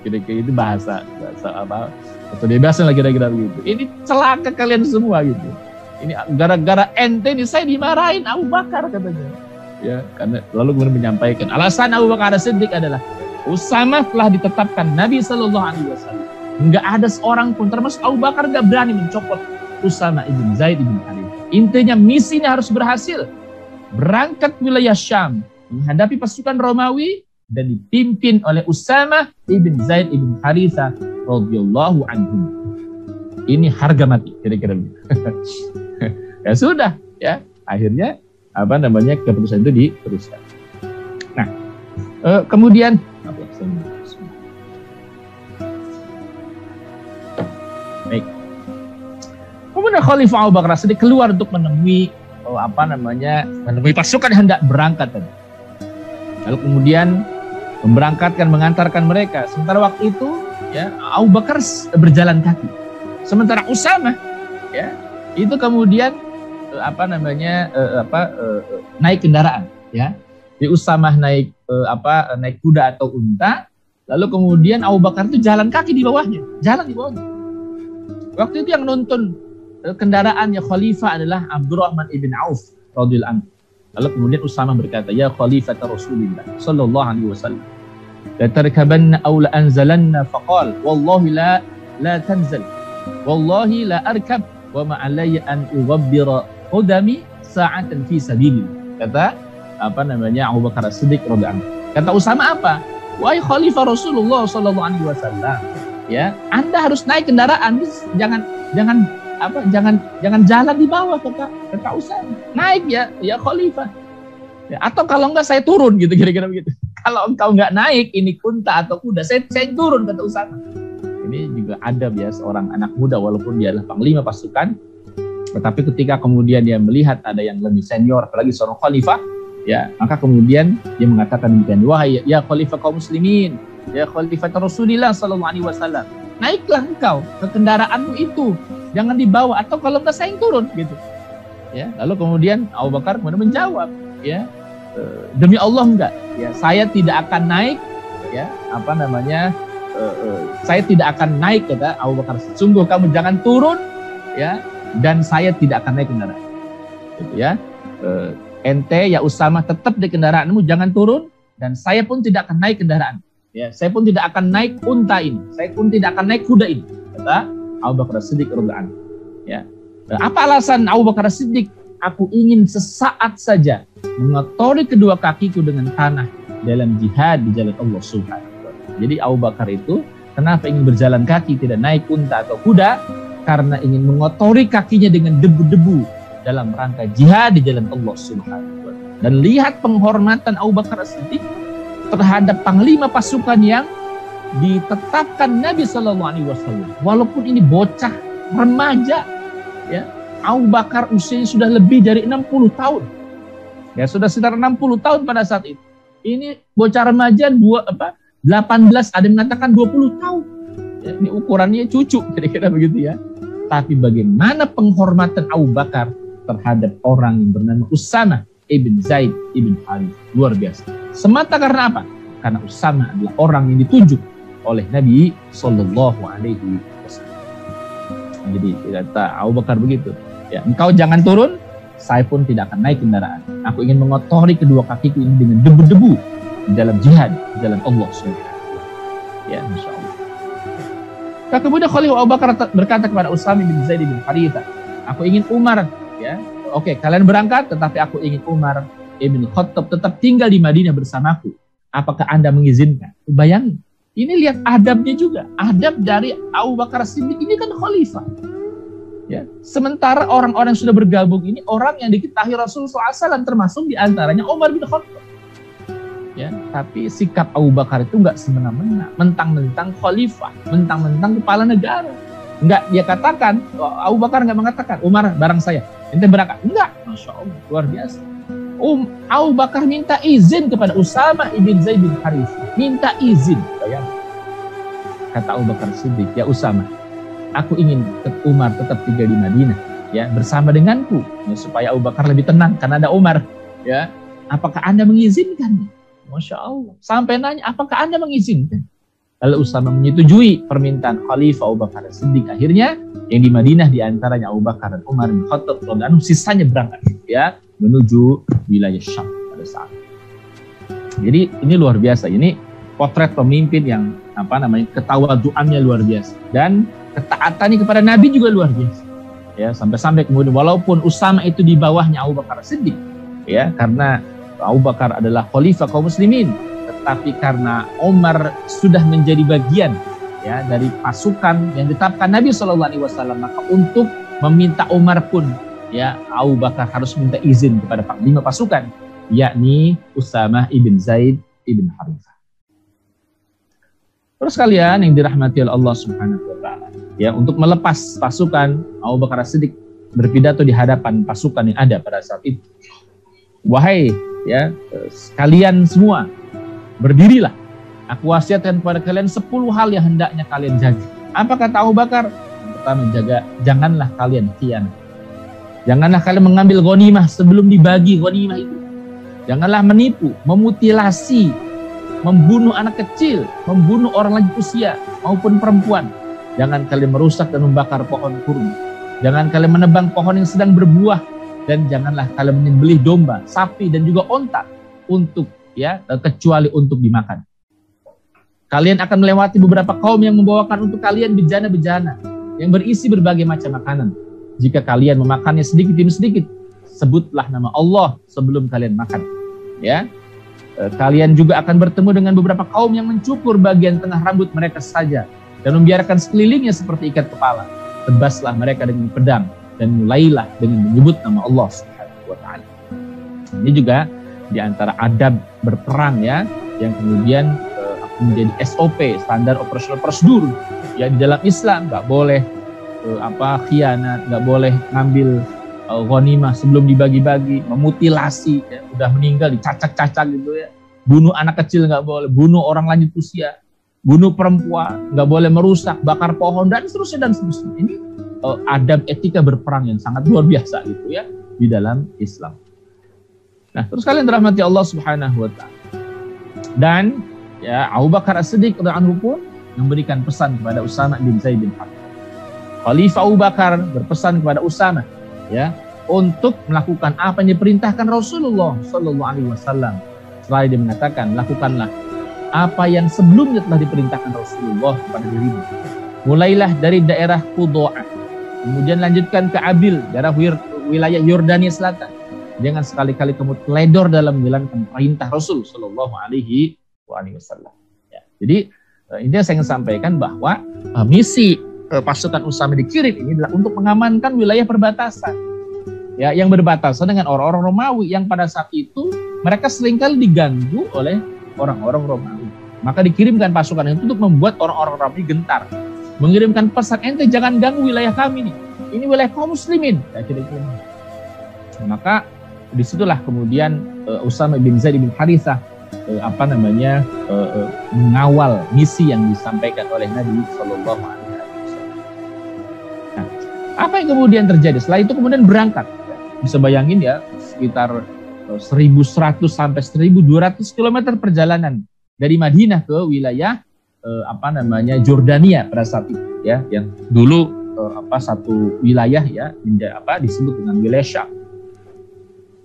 Kira-kira itu bahasa atau bebasan lah kira-kira begitu. Ini celaka kalian semua gitu. Ini gara-gara ente ini saya dimarahin Abu Bakar katanya. Ya, karena lalu kemudian menyampaikan alasan Abu Bakar Siddiq adalah Usama telah ditetapkan Nabi Sallallahu Alaihi Wasallam. Enggak ada seorang pun termasuk Abu Bakar enggak berani mencopot Usama ibn Zaid ibn Harith. Intinya misinya harus berhasil. Berangkat wilayah Syam menghadapi pasukan Romawi dan dipimpin oleh Usama ibn Zaid ibn Harithah radhiyallahu anhu. Ini harga mati kira-kira begitu. Ya sudah, ya akhirnya keputusan itu diteruskan. Nah, kemudian baik. Kemudian Khalifah Abu Bakar Siddiq keluar untuk menemui pasukan yang hendak berangkat tadi. Lalu kemudian mengantarkan mereka. Sementara waktu itu, ya, Abu Bakar berjalan kaki. Sementara Usama, ya, itu kemudian naik kendaraan, ya. Di Usama naik kuda atau unta, lalu kemudian Abu Bakar itu jalan kaki di bawahnya. Waktu itu yang nonton kendaraannya khalifah adalah Abdurrahman ibn Auf radhiyallahu anhu. Lalu kemudian Usama berkata, ya Khalifah Rasulullah sallallahu alaihi wasallam, la tarkabanna aw la anzalanna, faqal wallahi la tanzal, wallahi la arkab wa ma alayya an ughabbira qadami sa'atan fi sabilillah. Kata Abu Bakar Siddiq radhiyallahu anhu. Kata Usama apa? Wahai Khalifah Rasulullah sallallahu alaihi wasallam, ya, Anda harus naik kendaraan, jangan jalan di bawah, kata Usama. Naik ya Khalifah. Ya, atau kalau enggak saya turun gitu, kira-kira begitu. Kalau engkau enggak naik ini unta atau kuda, saya turun, kata Usama. Ini juga ada biasa orang anak muda walaupun dia adalah panglima pasukan, tetapi ketika kemudian dia melihat ada yang lebih senior, apalagi seorang khalifah, ya, maka kemudian dia mengatakan demikian, wahai ya Khalifah kaum muslimin, ya Khalifah Rasulullah sallallahu alaihi wasallam, naiklah engkau ke kendaraanmu itu, jangan dibawa, atau kalau enggak saya yang turun gitu. Ya, lalu kemudian Abu Bakar kemudian menjawab, ya, demi Allah enggak, ya, saya tidak akan naik, ya, saya tidak akan naik, kata Abu Bakar. Sungguh kamu jangan turun, ya, dan saya tidak akan naik kendaraan. Gitu, ya. Ente ya Usama tetap di kendaraanmu, jangan turun, dan saya pun tidak akan naik kendaraan. Ya, saya pun tidak akan naik unta ini, saya pun tidak akan naik kuda ini, kata Abu Bakar Siddiq radhiyallahu anhu. Ya. Apa alasan Abu Bakar Siddiq? Aku ingin sesaat saja mengotori kedua kakiku dengan tanah dalam jihad di jalan Allah Subhanahu wa taala. Jadi Abu Bakar itu kenapa ingin berjalan kaki, tidak naik unta atau kuda? Karena ingin mengotori kakinya dengan debu-debu dalam rangka jihad di jalan Allah Subhanahu wa taala. Dan lihat penghormatan Abu Bakar Siddiq terhadap panglima pasukan yang ditetapkan Nabi Sallallahu Alaihi Wasallam. Walaupun ini bocah remaja, ya, Abu Bakar usianya sudah lebih dari 60 tahun. Ya, sudah sekitar 60 tahun pada saat itu. Ini bocah remaja 18, ada yang mengatakan 20 tahun. Ya, ini ukurannya cucu, kira-kira begitu ya. Tapi bagaimana penghormatan Abu Bakar terhadap orang yang bernama Usama ibn Zaid ibn Harith, luar biasa. Semata karena apa? Karena Usama adalah orang yang ditunjuk oleh Nabi Sallallahu Alaihi Wasallam. Jadi kata Abu Bakar begitu. Ya, engkau jangan turun, saya pun tidak akan naik kendaraan. Aku ingin mengotori kedua kakiku ini dengan debu-debu di dalam jihad, di jalan Allah Subhanahu. Ya, Masya Allah. Kemudian Khalifah Abu Bakar berkata kepada Usama bin Zaid bin Harithah, aku ingin Umar, ya, oke, kalian berangkat, tetapi aku ingin Umar ibn Khattab tetap tinggal di Madinah bersamaku. Apakah Anda mengizinkan? Bayangin, ini lihat adabnya juga, adab dari Abu Bakar Siddiq ini kan khalifah. Ya, sementara orang-orang yang sudah bergabung ini orang yang diketahui Rasulullah SAW, termasuk diantaranya Umar bin Khattab. Ya, tapi sikap Abu Bakar itu nggak semena-mena, mentang-mentang khalifah, mentang-mentang kepala negara. Nggak dia katakan, Abu Bakar nggak mengatakan, Umar barang saya, ente berangkat. Enggak, Masya Allah, luar biasa. Abu Bakar minta izin kepada Usama ibn Zaid bin Harith, minta izin. Bayangkan. Kata Abu Bakar Siddiq, ya Usama, aku ingin Umar tetap tinggal di Madinah, ya bersama denganku, ya, supaya Abu Bakar lebih tenang karena ada Umar. Ya, apakah Anda mengizinkan? Masya Allah. Sampai nanya, apakah Anda mengizinkan? Lalu Usama menyetujui permintaan Khalifah Abu Bakar Siddiq. Akhirnya yang di Madinah diantaranya Abu Bakar dan Umar bin Khattab, dan sisanya berangkat, ya, menuju wilayah Syam pada saat. Jadi ini luar biasa. Ini potret pemimpin yang ketawaduannya luar biasa dan ketaatannya kepada Nabi juga luar biasa. Ya, sampai-sampai kemudian walaupun Usama itu di bawahnya Abu Bakar Siddiq, ya, karena Abu Bakar adalah khalifah kaum muslimin, tetapi karena Umar sudah menjadi bagian, ya, dari pasukan yang ditetapkan Nabi Shallallahu Alaihi Wasallam, maka untuk meminta Umar pun, ya, Abu Bakar harus minta izin kepada panglima pasukan, yakni Usama ibn Zaid ibn Harithah. Terus kalian yang dirahmati oleh Allah Subhanahu Wa Taala, ya, untuk melepas pasukan, Abu Bakar Siddiq berpidato di hadapan pasukan yang ada pada saat itu. Wahai, ya, kalian semua, berdirilah. Aku wasiatkan kepada kalian 10 hal yang hendaknya kalian jaga. Apa kata Abu Bakar? Yang pertama, janganlah kalian khianat. Janganlah kalian mengambil ghanimah sebelum dibagi ghanimah itu. Janganlah menipu, memutilasi, membunuh anak kecil, membunuh orang lanjut usia maupun perempuan. Jangan kalian merusak dan membakar pohon kurma. Jangan kalian menebang pohon yang sedang berbuah. Dan janganlah kalian menyembelih domba, sapi, dan juga onta untuk, ya, kecuali untuk dimakan. Kalian akan melewati beberapa kaum yang membawakan untuk kalian bejana-bejana yang berisi berbagai macam makanan. Jika kalian memakannya sedikit demi sedikit, sebutlah nama Allah sebelum kalian makan. Ya, kalian juga akan bertemu dengan beberapa kaum yang mencukur bagian tengah rambut mereka saja dan membiarkan sekelilingnya seperti ikat kepala. Tebaslah mereka dengan pedang dan mulailah dengan menyebut nama Allah Subhanahu Wa Taala. Ini juga diantara adab berperang, ya, yang kemudian menjadi SOP, standar operasional prosedur, ya, di dalam Islam. Nggak boleh khianat, nggak boleh ngambil ghanimah sebelum dibagi-bagi, memutilasi, ya, udah meninggal dicacak-cacak gitu, ya, bunuh anak kecil nggak boleh, bunuh orang lanjut usia, bunuh perempuan, nggak boleh merusak, bakar pohon, dan seterusnya dan seterusnya. Ini adab etika berperang yang sangat luar biasa gitu, ya, di dalam Islam. Nah, terus kalian dirahmati Allah Subhanahu Wa Taala. Dan, ya, Abu Bakar As-Siddiq radhiyallahu anhu pun memberikan pesan kepada Usama bin Zaid bin Harith. Khalifah Abu Bakar berpesan kepada Usama, ya, untuk melakukan apa yang diperintahkan Rasulullah Sallallahu Alaihi Wasallam. Setelah dia mengatakan, lakukanlah apa yang sebelumnya telah diperintahkan Rasulullah kepada dirimu. Mulailah dari daerah Qudaa, kemudian lanjutkan ke Abil, daerah wilayah Yordania Selatan. Jangan sekali-kali kamu teledor dalam menjalankan perintah Rasul Sallallahu Alaihi Wasallam. Ya, jadi ini saya ingin sampaikan bahwa misi pasukan Usama dikirim ini adalah untuk mengamankan wilayah perbatasan, ya, yang berbatasan dengan orang-orang Romawi yang pada saat itu mereka seringkali diganggu oleh orang-orang Romawi. Maka dikirimkan pasukan itu untuk membuat orang-orang Romawi gentar, mengirimkan pesan, ente jangan ganggu wilayah kami nih, ini wilayah kaum muslimin. Ya, kira-kira. Maka disitulah kemudian Usama bin Zaid bin Harithah mengawal misi yang disampaikan oleh Nabi Shallallahu Alaihi Wasallam. Nah, apa yang kemudian terjadi? Setelah itu kemudian berangkat. Bisa bayangin ya, sekitar 1.100 sampai 1.200 km perjalanan dari Madinah ke wilayah Jordania pada saat itu, ya, yang dulu satu wilayah ya disebut dengan wilayah Syam.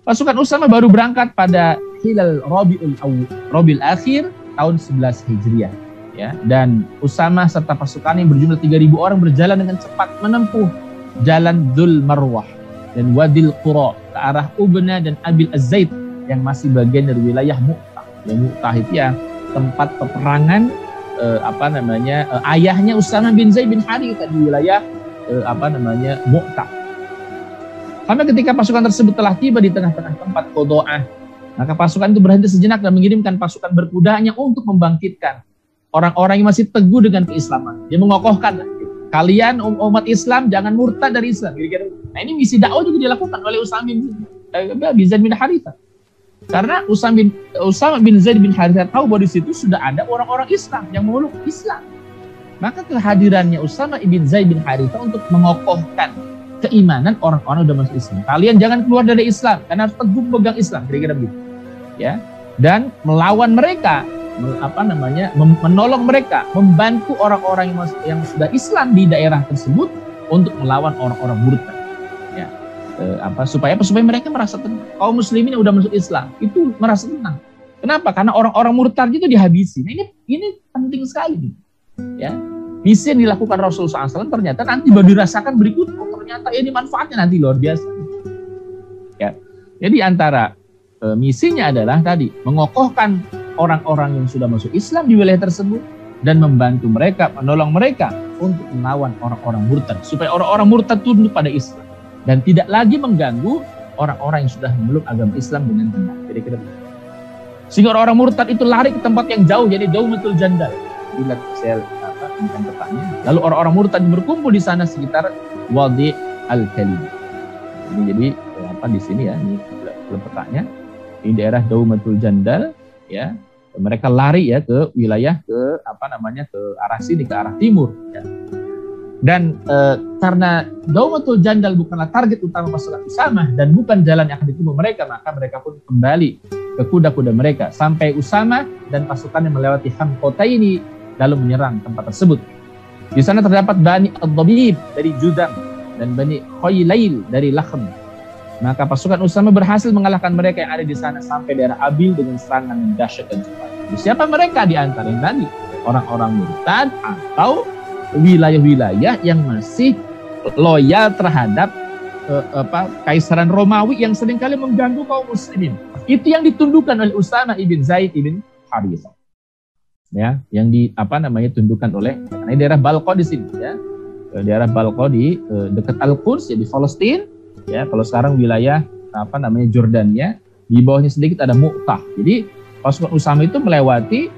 Pasukan Usama baru berangkat pada Hilal Rabiul Akhir tahun 11 Hijriah, ya, dan Usama serta pasukannya yang berjumlah 3.000 orang berjalan dengan cepat menempuh jalan Dzul Marwah dan Wadil Qura ke arah Ubna dan Abil Az-Zaid yang masih bagian dari wilayah Mu'tah. Ya, Mu'tah itu ya tempat peperangan ayahnya Usama bin Zaid bin Harithah di wilayah Mu'tah. Sampai ketika pasukan tersebut telah tiba di tengah-tengah tempat Qodo'ah, maka pasukan itu berhenti sejenak dan mengirimkan pasukan berkudanya untuk membangkitkan orang-orang yang masih teguh dengan keislaman. Dia mengokohkan, kalian umat Islam jangan murtad dari Islam. Nah, ini misi dakwah juga dilakukan oleh Usama bin Zaid bin Harithah. Karena Usama bin Zaid bin Harithah tahu bahwa di situ sudah ada orang-orang Islam yang memeluk Islam. Maka kehadirannya Usama bin Zaid bin Harithah untuk mengokohkan keimanan orang-orang sudah masuk Islam. Kalian jangan keluar dari Islam karena harus teguh pegang Islam, kira-kira begitu. Ya. Dan melawan mereka, menolong mereka, membantu orang-orang yang sudah Islam di daerah tersebut untuk melawan orang-orang murtad. Ya. Supaya mereka merasa tenang. Kaum muslimin yang sudah masuk Islam itu merasa tenang. Kenapa? Karena orang-orang murtad itu dihabisi. Nah, ini penting sekali. Ya. Misi yang dilakukan Rasulullah SAW ternyata nanti baru dirasakan berikutnya. Ternyata ini manfaatnya nanti luar biasa. Ya. Jadi antara misinya adalah tadi mengokohkan orang-orang yang sudah masuk Islam di wilayah tersebut dan membantu mereka, menolong mereka untuk melawan orang-orang murtad supaya orang-orang murtad tunduk pada Islam dan tidak lagi mengganggu orang-orang yang sudah memeluk agama Islam dengan benar. Kira-kira begitu. Sehingga orang-orang murtad itu lari ke tempat yang jauh, jadi Daumatul Jandal. Bila saya bertanya, lalu orang-orang murtad berkumpul di sana sekitar Wadi Al-Kalim. Ini jadi di sini ya, ini letaknya di daerah Daumatul Jandal, ya. Mereka lari ya ke wilayah ke arah sini, ke arah timur, ya. Dan karena Daumatul Jandal bukanlah target utama pasukan Usama dan bukan jalan yang akan ditempuh mereka, maka mereka pun kembali ke kuda-kuda mereka sampai Usama dan pasukannya melewati Hamqataini lalu menyerang tempat tersebut. Di sana terdapat Bani Ad-Dabib dari Judam dan Bani Khaylail dari Lakhm. Maka pasukan Usama berhasil mengalahkan mereka yang ada di sana sampai daerah Abil dengan serangan yang dahsyat dan cepat. Siapa mereka di antara yang tadi? Orang-orang murtad atau wilayah-wilayah yang masih loyal terhadap Kaisaran Romawi yang seringkali mengganggu kaum muslimin. Itu yang ditundukkan oleh Usama bin Zaid bin Harithah. Ya, yang tundukkan oleh ini daerah Balqa di sini, ya. Daerah Balqa di dekat Al-Quds, ya, di Palestina, ya. Kalau sekarang wilayah Jordania, di bawahnya sedikit ada Mu'tah. Jadi pasukan Usama itu melewati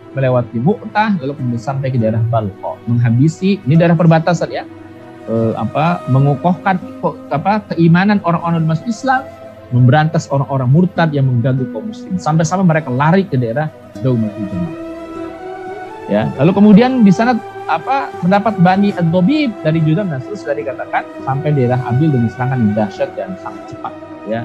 Mu'tah lalu kemudian sampai ke daerah Balqa, menghabisi, ini daerah perbatasan, ya. Mengokohkan keimanan orang-orang masuk Islam, memberantas orang-orang murtad yang mengganggu kaum muslim sampai mereka lari ke daerah Daumatul Jandal. Ya, lalu kemudian di sana terdapat Bani Ad-Dabib dari Judam dan sudah dikatakan sampai daerah Abil dengan serangan yang dahsyat dan sangat cepat. Ya,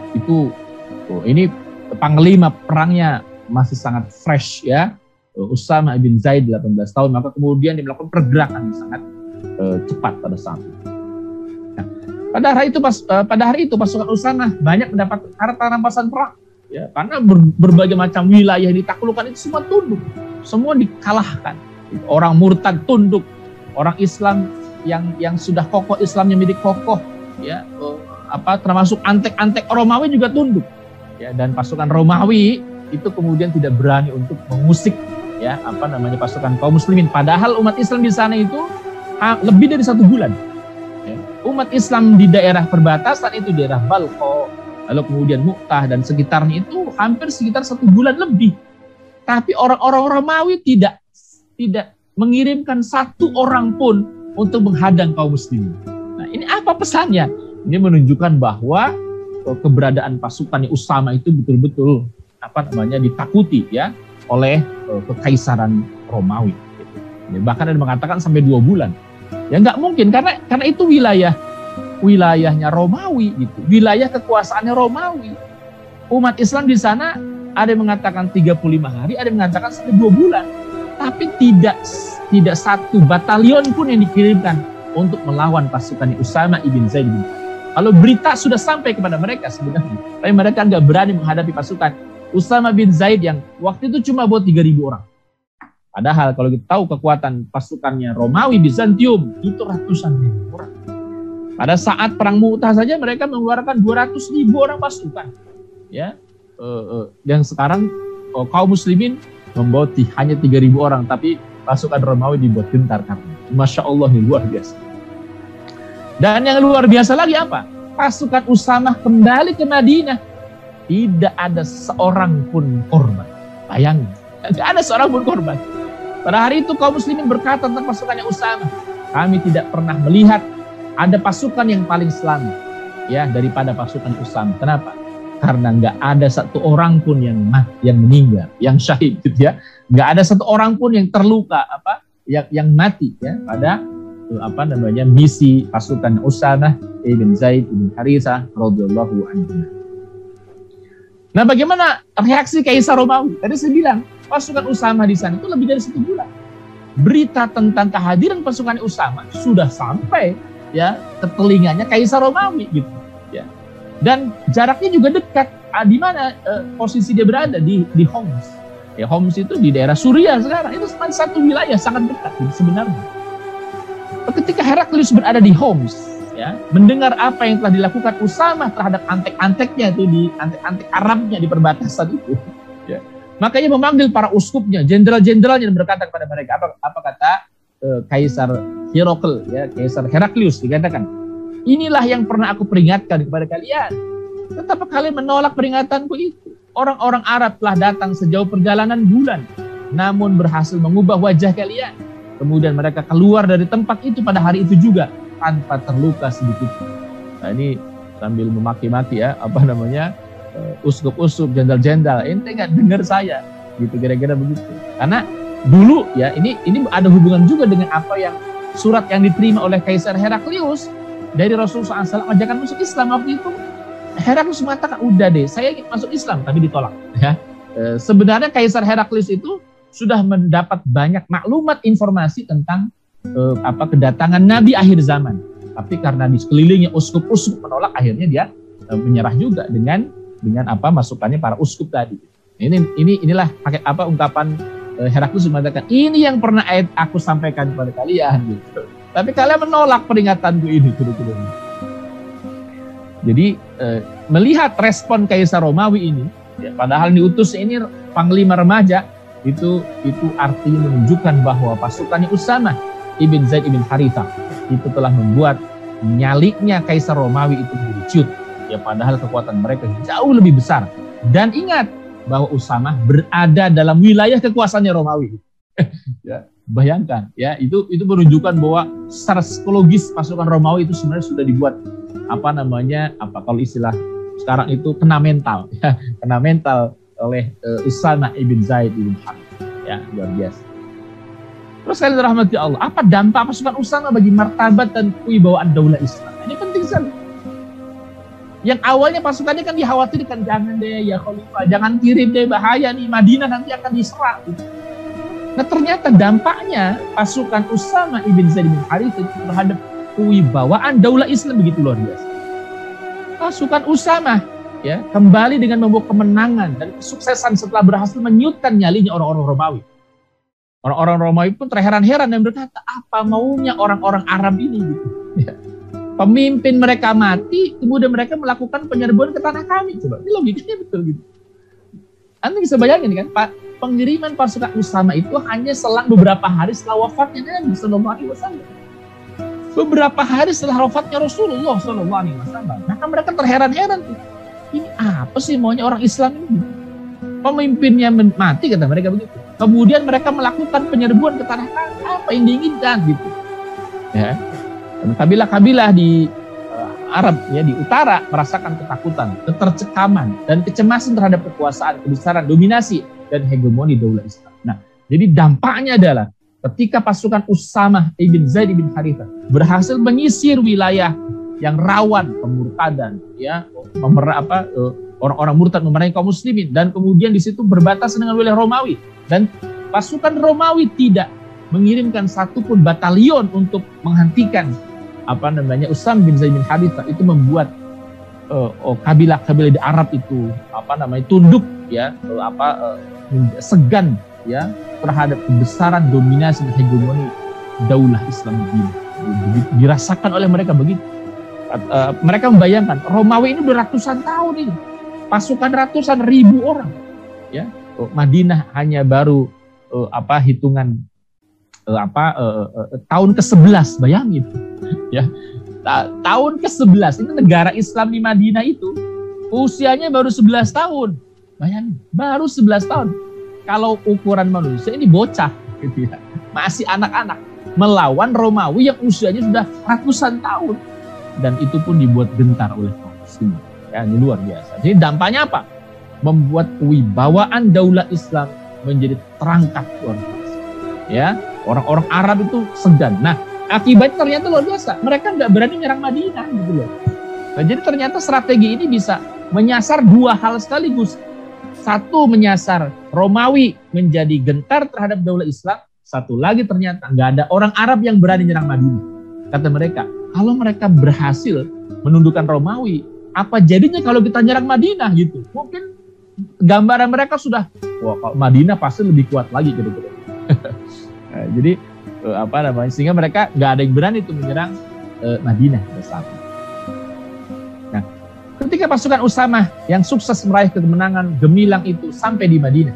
ini panglima perangnya masih sangat fresh, ya. Usama bin Zaid 18 tahun, maka kemudian dia melakukan pergerakan yang sangat cepat pada saat itu. Nah, pada hari itu pasukan Usama banyak mendapat harta rampasan perang, ya, karena berbagai macam wilayah yang ditaklukkan itu semua tunduk, semua dikalahkan. Orang murtad tunduk, orang Islam yang sudah kokoh Islamnya menjadi kokoh, ya, termasuk antek-antek Romawi juga tunduk, ya, dan pasukan Romawi itu kemudian tidak berani untuk mengusik, ya, pasukan kaum muslimin. Padahal umat Islam di sana itu lebih dari 1 bulan. Ya. Umat Islam di daerah perbatasan itu, daerah Balqa, lalu kemudian Mu'tah dan sekitarnya itu hampir sekitar 1 bulan lebih. Tapi orang-orang Romawi tidak mengirimkan 1 orang pun untuk menghadang kaum muslimin. Nah, ini apa pesannya? Ini menunjukkan bahwa keberadaan pasukan Usama itu betul-betul ditakuti, ya. oleh kekaisaran Romawi. Gitu. Bahkan ada yang mengatakan sampai 2 bulan. Ya nggak mungkin karena itu wilayahnya Romawi, gitu. Wilayah kekuasaannya Romawi. Umat Islam di sana ada yang mengatakan 35 hari, ada yang mengatakan sampai 2 bulan. Tapi tidak satu batalion pun yang dikirimkan untuk melawan pasukan Usama ibn Zaid bin Harith. Kalau berita sudah sampai kepada mereka sebenarnya, tapi mereka nggak berani menghadapi pasukan Usama bin Zaid yang waktu itu cuma buat 3.000 orang. Padahal kalau kita tahu kekuatan pasukannya Romawi Bizantium itu ratusan ribu orang. Pada saat perang Mu'tah saja mereka mengeluarkan 200.000 orang pasukan. Ya, yang sekarang kaum muslimin membawa hanya 3.000 orang, tapi pasukan Romawi dibuat gentar karena. Masya Allah, ini luar biasa. Dan yang luar biasa lagi apa? Pasukan Usamah kembali ke Madinah. Tidak ada seorang pun korban. Bayangin, tidak ada seorang pun korban. Pada hari itu kaum muslimin berkata tentang pasukannya Usamah, kami tidak pernah melihat ada pasukan yang paling selamat ya daripada pasukan Usamah. Kenapa? Karena nggak ada satu orang pun yang meninggal, yang syahid, gitu ya. Nggak ada satu orang pun yang terluka, yang mati ya pada misi pasukan Usamah ibn Zaid bin Harithah radhiyallahu anhu. Nah, bagaimana reaksi Kaisar Romawi? Tadi saya bilang pasukan Usamah di sana itu lebih dari 1 bulan. Berita tentang kehadiran pasukan Usamah sudah sampai ya ke telinganya Kaisar Romawi, gitu ya. Dan jaraknya juga dekat. Di mana posisi dia berada di Homs. Ya, Homs itu di daerah Suriah sekarang. Itu satu wilayah sangat dekat sebenarnya. Ketika Heraklius berada di Homs, ya, mendengar apa yang telah dilakukan Usamah terhadap antek-anteknya itu di antek-antek Arabnya di perbatasan itu, ya, makanya memanggil para uskupnya, jenderal-jenderalnya dan berkata kepada mereka, apa kata Kaisar Heraklius, ya, Kaisar Heraklius dikatakan, inilah yang pernah aku peringatkan kepada kalian, tetapi kalian menolak peringatanku itu. Orang-orang Arab telah datang sejauh perjalanan bulan, namun berhasil mengubah wajah kalian. Kemudian mereka keluar dari tempat itu pada hari itu juga tanpa terluka sedikit. Nah, ini sambil memaki-maki ya, uskup-uskup, jenderal-jenderal, ente nggak dengar saya, gitu kira-kira begitu. Karena dulu ya ini ada hubungan juga dengan apa yang surat yang diterima oleh Kaisar Heraklius dari Rasulullah SAW ajakan masuk Islam. Waktu itu Heraklius mengatakan, udah deh, saya ingin masuk Islam, tapi ditolak. Ya. Sebenarnya Kaisar Heraklius itu sudah mendapat banyak maklumat informasi tentang kedatangan Nabi akhir zaman. Tapi karena di sekelilingnya uskup-uskup menolak, akhirnya dia menyerah juga dengan masukannya para uskup tadi. Inilah ungkapan Heraklius mengatakan, ini yang pernah aku sampaikan kepada kalian, gitu. Tapi kalian menolak peringatanku ini, gitu. Jadi melihat respon Kaisar Romawi ini, ya, padahal diutus ini panglima remaja, itu artinya menunjukkan bahwa pasukannya Usamah ibn Zaid ibn Harithah itu telah membuat nyalinya Kaisar Romawi itu melucut. Ya, padahal kekuatan mereka jauh lebih besar. Dan ingat bahwa Usamah berada dalam wilayah kekuasaannya Romawi. Ya, bayangkan ya, itu menunjukkan bahwa secara psikologis pasukan Romawi itu sebenarnya sudah dibuat kalau istilah sekarang itu kena mental, ya, kena mental oleh Usamah ibn Zaid ibn Harith. Ya, luar biasa. Terus kalian dirahmati Allah, apa dampak pasukan Usamah bagi martabat dan kewibawaan daulah Islam? Ini penting sekali. Yang awalnya pasukannya kan dikhawatirkan, jangan deh ya Khalifah, jangan kirim deh, bahaya nih, Madinah nanti akan diserang. Nah, ternyata dampaknya pasukan Usamah ibn Zaid ibn Harith terhadap kewibawaan daulah Islam begitu luar biasa. Pasukan Usamah ya kembali dengan membawa kemenangan dan kesuksesan setelah berhasil menyutkan nyalinya orang-orang Romawi. Orang-orang Romawi pun terheran-heran dan berkata, apa maunya orang-orang Arab ini, gitu. Ya. Pemimpin mereka mati, kemudian mereka melakukan penyerbuan ke tanah kami. Coba, ini logikanya betul gitu. Anda bisa bayangin kan, Pak, pengiriman pasukan Usamah itu hanya selang beberapa hari setelah wafatnya Nabi Sallallahu Alaihi Wasallam. Beberapa hari setelah wafatnya Rasulullah Sallallahu Alaihi Wasallam. Maka mereka terheran-heran tuh. Ini apa sih maunya orang Islam ini? Pemimpinnya mati, kata mereka begitu. Kemudian mereka melakukan penyerbuan ke tanah kami. Apa yang diinginkan gitu? Ya. Dan kabilah-kabilah di Arab ya di utara merasakan ketakutan, ketercekaman dan kecemasan terhadap kekuasaan, kebesaran, dominasi dan hegemoni daulah Islam. Nah, jadi dampaknya adalah ketika pasukan Usamah ibn Zaid ibn Harithah berhasil menyisir wilayah yang rawan pemurtadan, ya, orang-orang murtad memerangi kaum muslimin, dan kemudian di situ berbatasan dengan wilayah Romawi, dan pasukan Romawi tidak mengirimkan satupun batalion untuk menghentikan Usamah bin Zaid bin Harithah. Itu membuat kabilah-kabilah di Arab itu tunduk, ya, segan, ya, terhadap kebesaran dominasi dan hegemoni daulah Islam ini. Dirasakan oleh mereka begitu. Mereka membayangkan Romawi ini beratusan tahun ini, pasukan ratusan ribu orang, ya. Madinah hanya baru hitungan tahun ke-11, bayangin, ya. Tahun ke-11 ini negara Islam di Madinah itu usianya baru 11 tahun. Bayangin, baru 11 tahun. Kalau ukuran manusia ini bocah, gitu ya. Masih anak-anak melawan Romawi yang usianya sudah ratusan tahun, dan itu pun dibuat gentar oleh kaum muslimin. Ya, ini luar biasa. Jadi dampaknya apa? Membuat kewibawaan daulah Islam menjadi terangkat luar biasa. Ya, orang-orang Arab itu segan. Nah, akibatnya ternyata luar biasa. Mereka nggak berani menyerang Madinah, gitu loh. Nah, jadi ternyata strategi ini bisa menyasar dua hal sekaligus. Satu, menyasar Romawi menjadi gentar terhadap daulah Islam. Satu lagi, ternyata nggak ada orang Arab yang berani menyerang Madinah. Kata mereka, kalau mereka berhasil menundukkan Romawi, apa jadinya kalau kita nyerang Madinah, gitu? Mungkin gambaran mereka sudah, wah, kalau Madinah pasti lebih kuat lagi, gitu. Nah, jadi sehingga mereka nggak ada yang berani itu menyerang Madinah bersama. Nah, ketika pasukan Usamah yang sukses meraih kemenangan gemilang itu sampai di Madinah,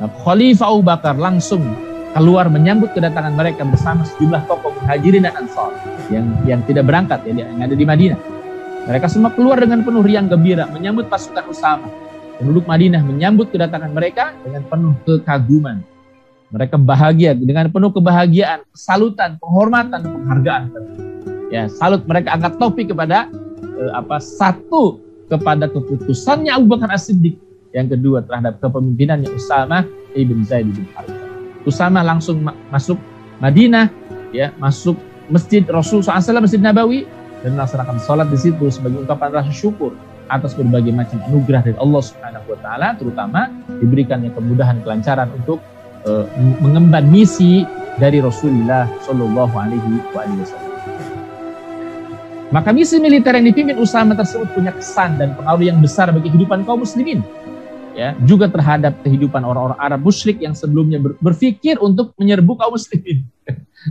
nah, Khalifah Abu Bakar langsung keluar menyambut kedatangan mereka bersama sejumlah tokoh Muhajirin dan Ansar yang tidak berangkat, ya, yang ada di Madinah. Mereka semua keluar dengan penuh riang gembira menyambut pasukan Usamah. Penduduk Madinah menyambut kedatangan mereka dengan penuh kekaguman. Mereka bahagia dengan penuh kebahagiaan, salutan, penghormatan, penghargaan. Ya, salut, mereka angkat topi kepada satu, kepada keputusannya Abu Bakar As-Siddiq, yang kedua terhadap kepemimpinannya Usamah ibn Zaid bin Harithah. Usamah langsung masuk Madinah, ya, masuk Masjid Rasul SAW, Masjid Nabawi, dan melaksanakan sholat di situ sebagai ungkapan rasa syukur atas berbagai macam anugerah dari Allah Subhanahu wa taala, terutama diberikannya kemudahan, kelancaran untuk mengemban misi dari Rasulullah Shallallahu Alaihi Wasallam. Maka misi militer yang dipimpin Usamah tersebut punya kesan dan pengaruh yang besar bagi kehidupan kaum muslimin, ya, juga terhadap kehidupan orang-orang Arab musyrik yang sebelumnya berpikir untuk menyerbu kaum muslimin.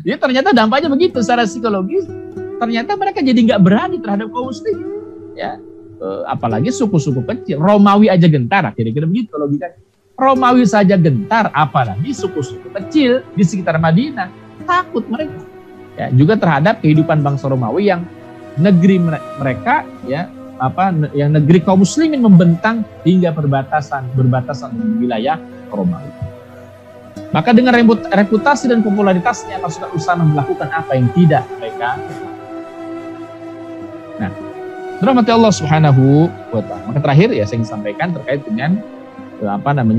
Jadi ternyata dampaknya begitu secara psikologis. Ternyata mereka jadi nggak berani terhadap kaum muslimin, ya, apalagi suku-suku kecil. Romawi aja gentar, kira-kira begitu logikanya. Romawi saja gentar, apalagi suku-suku kecil di sekitar Madinah. Takut mereka, ya, juga terhadap kehidupan bangsa Romawi yang negeri mereka, ya, yang negeri kaum muslimin membentang hingga berbatasan dengan wilayah Romawi. Maka dengan reputasi dan popularitasnya, pasukan Usamah melakukan apa yang tidak mereka. Nah, rahmati Allah Subhanahu wa taala. Maka terakhir, ya, saya ingin sampaikan terkait dengan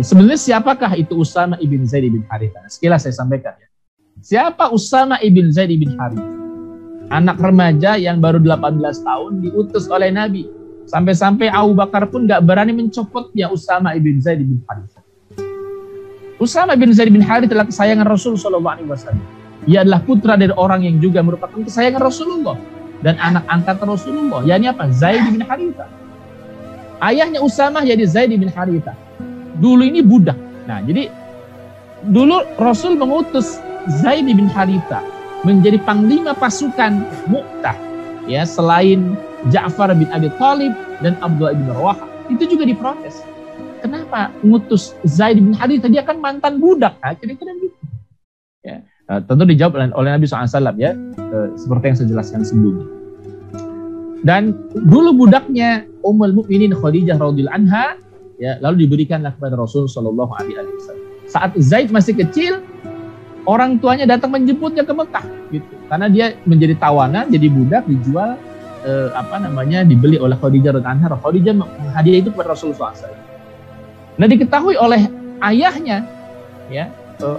sebenarnya siapakah itu Usamah ibn Zaid ibn Harithah. Sekilas saya sampaikan, ya. Siapa Usamah ibn Zaid ibn Harithah? Anak remaja yang baru 18 tahun diutus oleh Nabi. Sampai-sampai Abu Bakar pun gak berani mencopotnya Usamah ibn Zaid ibn Harithah. Usamah ibn Zaid ibn Harithah adalah kesayangan Rasul SAW. Ia adalah putra dari orang yang juga merupakan kesayangan Rasulullah dan anak angkat Rasulullah. yakni apa? Zaid bin Harithah. Ayahnya Usamah jadi Zaid bin Harithah. Dulu ini budak. Nah, jadi dulu Rasul mengutus Zaid bin Harithah menjadi panglima pasukan Mu'tah, ya, selain Ja'far bin Abi Thalib dan Abdullah bin Rawaha. Itu juga diprotes. Kenapa mengutus Zaid bin Harithah? Dia kan mantan budak. Nah, kira-kira gitu. Ya, tentu dijawab oleh Nabi SAW, ya, seperti yang saya jelaskan sebelumnya. Dan dulu budaknya Ummul Mukminin Khadijah radhiyallahu anha, ya, lalu diberikanlah kepada Rasul Shallallahu Alaihi Wasallam. Saat Zaid masih kecil, orang tuanya datang menjemputnya ke Mekah, gitu. Karena dia menjadi tawanan, jadi budak, dijual, dibeli oleh Khadijah radhiyallahu anha. Khadijah menghadiah itu kepada Rasul SAW. Nah, diketahui oleh ayahnya, ya,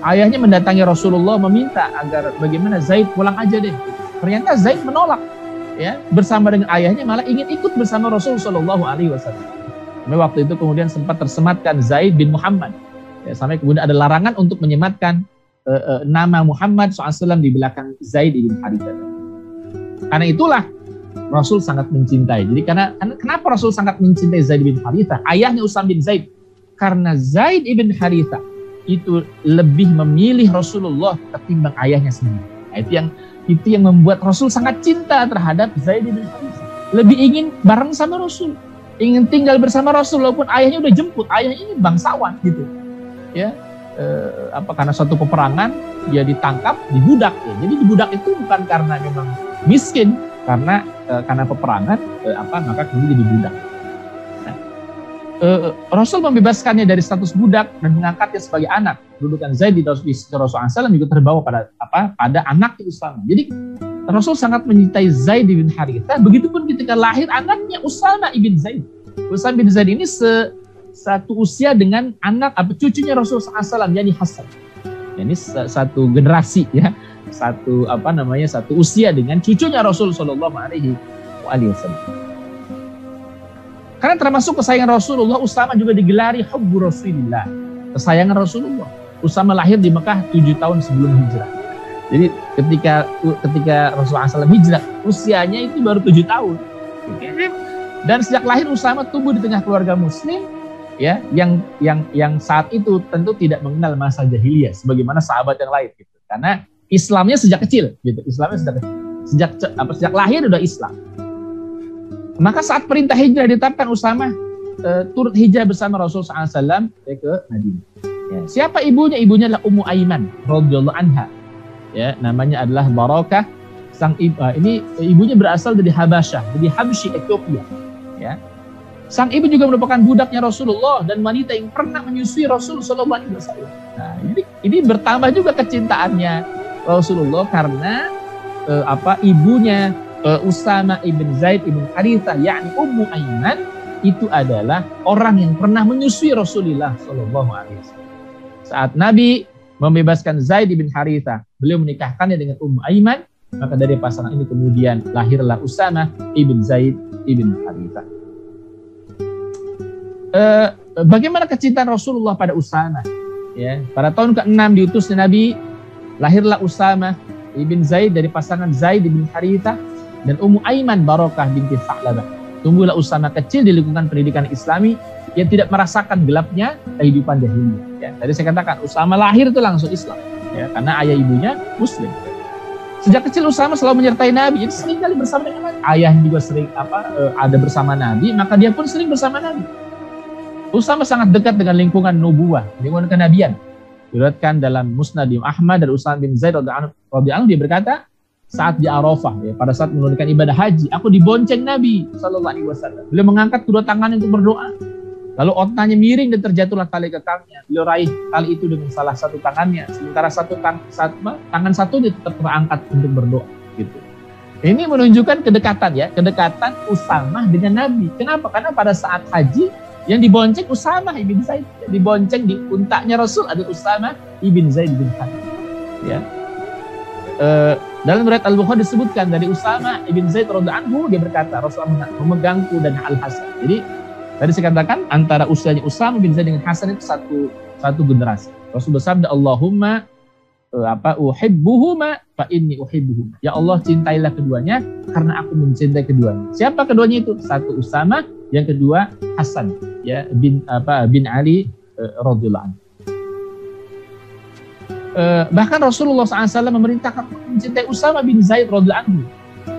ayahnya mendatangi Rasulullah meminta agar bagaimana Zaid pulang aja deh. Ternyata Zaid menolak, ya, bersama dengan ayahnya malah ingin ikut bersama Rasul Shallallahu Alaihi Wasallam. Waktu itu kemudian sempat tersematkan Zaid bin Muhammad, ya, sampai kemudian ada larangan untuk menyematkan nama Muhammad SAW di belakang Zaid bin Harithah. Karena itulah Rasul sangat mencintai. Jadi kenapa Rasul sangat mencintai Zaid bin Harithah, ayahnya Usama bin Zaid? Karena Zaid bin Harithah itu lebih memilih Rasulullah ketimbang ayahnya sendiri. Nah, itu yang membuat Rasul sangat cinta terhadap Zaid bin Harithah. Lebih ingin bareng sama Rasul, ingin tinggal bersama Rasul walaupun ayahnya udah jemput. Ayahnya ini bangsawan gitu, ya. Karena suatu peperangan dia ditangkap, dibudak, ya. Jadi dibudak itu bukan karena memang miskin, karena peperangan maka kemudian jadi budak. Nah, Rasul membebaskannya dari status budak dan mengangkatnya sebagai anak. Kedudukan Zaid di Rasulullah SAW juga terbawa pada anak Usama. Jadi Rasul sangat mencintai Zaid bin Harithah. Begitupun ketika lahir anaknya Usama bin Zaid. Usama bin Zaid ini satu usia dengan cucunya Rasulullah SAW, yakni Hasan. Ini satu generasi, ya, satu usia dengan cucunya Rasul Shallallahu Alaihi Wasallam. Karena termasuk kesayangan Rasulullah, Usama juga digelari hubbu Rasulillah, kesayangan Rasulullah. Usama lahir di Mekah 7 tahun sebelum hijrah. Jadi ketika Rasulullah SAW hijrah, usianya itu baru 7 tahun. Dan sejak lahir Usama tumbuh di tengah keluarga Muslim, ya, yang saat itu tentu tidak mengenal masa jahiliyah sebagaimana sahabat yang lain, gitu. Karena Islamnya sejak kecil, gitu. Sejak lahir udah Islam. Maka saat perintah hijrah ditetapkan, Usama turut hijrah bersama Rasulullah SAW ke Madinah. Ya, siapa ibunya? Ibunya adalah Ummu Aiman radhiyallahu anha. Ya, namanya adalah Barakah. Ini ibunya berasal dari Habasyah, dari Habsyi, Ethiopia. Ya. Sang ibu juga merupakan budaknya Rasulullah dan wanita yang pernah menyusui Rasul Sallallahu Alaihi Wasallam. Nah, ini bertambah juga kecintaannya Rasulullah karena ibunya Usama ibn Zaid ibn Harithah, yakni Ummu Aiman, itu adalah orang yang pernah menyusui Rasulullah Sallallahu Alaihi Wasallam. Saat Nabi membebaskan Zaid bin Harithah, beliau menikahkannya dengan Ummu Aiman, maka dari pasangan ini kemudian lahirlah Usama ibn Zaid ibn Harithah. Bagaimana kecintaan Rasulullah pada Usama? Ya, pada tahun ke-6 diutusnya Nabi, lahirlah Usama ibn Zaid dari pasangan Zaid bin Harithah dan Ummu Aiman Barakah binti Tha'labah. Tumbuhlah Usama kecil di lingkungan pendidikan Islami yang tidak merasakan gelapnya kehidupan jahiliyah. Ya, tadi saya katakan Usama lahir itu langsung Islam, ya, karena ayah ibunya Muslim. Sejak kecil Usama selalu menyertai Nabi, jadi sering kali bersama dengan Nabi. Ayahnya juga sering ada bersama Nabi, maka dia pun sering bersama Nabi. Usama sangat dekat dengan lingkungan nubuwah, lingkungan kenabian. Diriwayatkan dalam Musnad Ahmad dari Usama bin Zaid radhiyallahu anhu, dia berkata, saat di Arafah, ya, pada saat menunaikan ibadah haji, aku dibonceng Nabi Sallallahu Alaihi Wasallam. Beliau mengangkat kedua tangannya untuk berdoa. Lalu otanya miring dan terjatuhlah tali kekangnya. Beliau raih tali itu dengan salah satu tangannya, sementara tangan satunya tetap terangkat untuk berdoa. Gitu. Ini menunjukkan kedekatan, ya, kedekatan Usama dengan Nabi. Kenapa? Karena pada saat haji yang dibonceng Usama ibn Zaid, dibonceng di puntanya Rasul ada Usama ibn Zaid bin Harith. Ya. Dalam riwayat Al-Bukhari disebutkan dari Usama ibn Zaid radhiyallahu anhu, dia berkata Rasulullah memegangku dan Al-Hasan. Jadi tadi saya katakan antara usianya Usama bin Zaid dengan Hasan itu satu generasi. Rasul bersabda, Allahumma uhibbuhuma fa inni uhibbuhuma. Ya Allah, cintailah keduanya karena aku mencintai keduanya. Siapa keduanya itu? Satu Usama, yang kedua Hasan, ya, bin Ali radhiyallahu anhu. Bahkan Rasulullah SAW memerintahkan untuk mencintai Usama bin Zaid radhiyallahu anhu.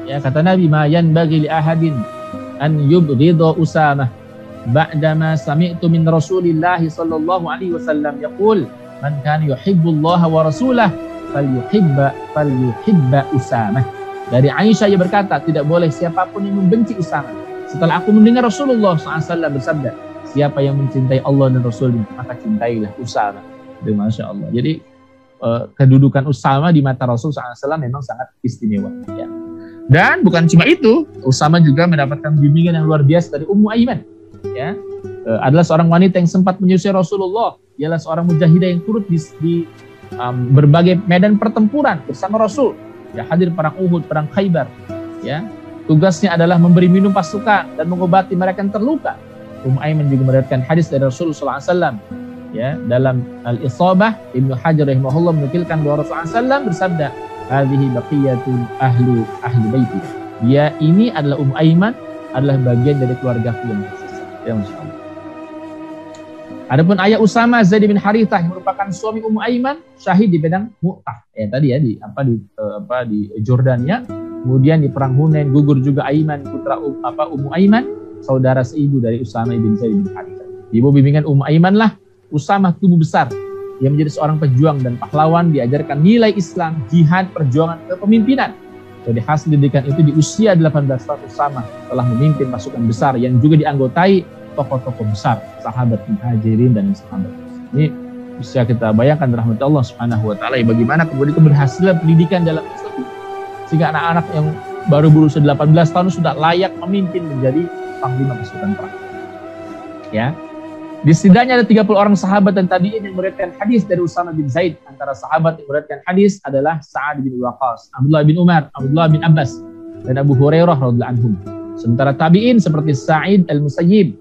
Ya, kata Nabi, ma yanbaghi li ahadin an yubghidha Usama ba'dama sami'tu min Rasulillah sallallahu alaihi wasallam yaqul man kana yuhibbullaha wa rasulahu falyuhibba Usama. Dari Aisyah ia berkata, tidak boleh siapapun yang membenci Usama setelah aku mendengar Rasulullah SAW bersabda, siapa yang mencintai Allah dan Rasulnya maka cintailah Usama. Masya Allah. Jadi kedudukan Usama di mata Rasul SAW memang sangat istimewa. Ya. Dan bukan cuma itu, Usama juga mendapatkan bimbingan yang luar biasa dari Ummu Aiman. Ya, adalah seorang wanita yang sempat menyusui Rasulullah ialah seorang mujahidah yang turut di berbagai medan pertempuran bersama Rasul. Ya, hadir perang Uhud, perang Khaybar. Ya, tugasnya adalah memberi minum pasukan dan mengobati mereka yang terluka. Aiman juga meriwayatkan hadis dari Rasulullah SAW. Ya, dalam Al-Isabah, Ibnu Hajar rahimahullah menukilkan bahwa Rasulullah SAW bersabda, "Hadhihi baqiyatul ahli baiti." Dia ini adalah Aiman, adalah bagian dari keluargaku yang tersisa. Ya, Masya Allah. Adapun ayah Usama Zaid bin Harithah yang merupakan suami Aiman, syahid di medan Mu'tah. Tadi ya di Jordania. Kemudian di perang Hunain gugur juga Aiman, putra Aiman, saudara seibu dari Usama bin Zaid bin Harithah. Di bawah bimbingan Aiman lah Usama tumbuh besar. Dia menjadi seorang pejuang dan pahlawan, diajarkan nilai Islam, jihad, perjuangan kepemimpinan. Jadi hasil didikan itu di usia 18 tahun Usama telah memimpin pasukan besar yang juga dianggotai tokoh-tokoh besar, sahabat Muhajirin dan sahabat. Ini bisa kita bayangkan rahmat Allah Subhanahu wa taala bagaimana kemudian keberhasilan pendidikan dalam Islam sehingga anak-anak yang baru berusia 18 tahun sudah layak memimpin menjadi panglima pasukan perang. Ya. Di setidaknya ada 30 orang sahabat dan tabi'in yang meriwayatkan hadis dari Usama bin Zaid. Antara sahabat yang meriwayatkan hadis adalah Sa'ad bin Waqqas, Abdullah bin Umar, Abdullah bin Abbas, dan Abu Hurairah radhiyallahu anhum. Sementara tabi'in seperti Sa'id al-Musayyib,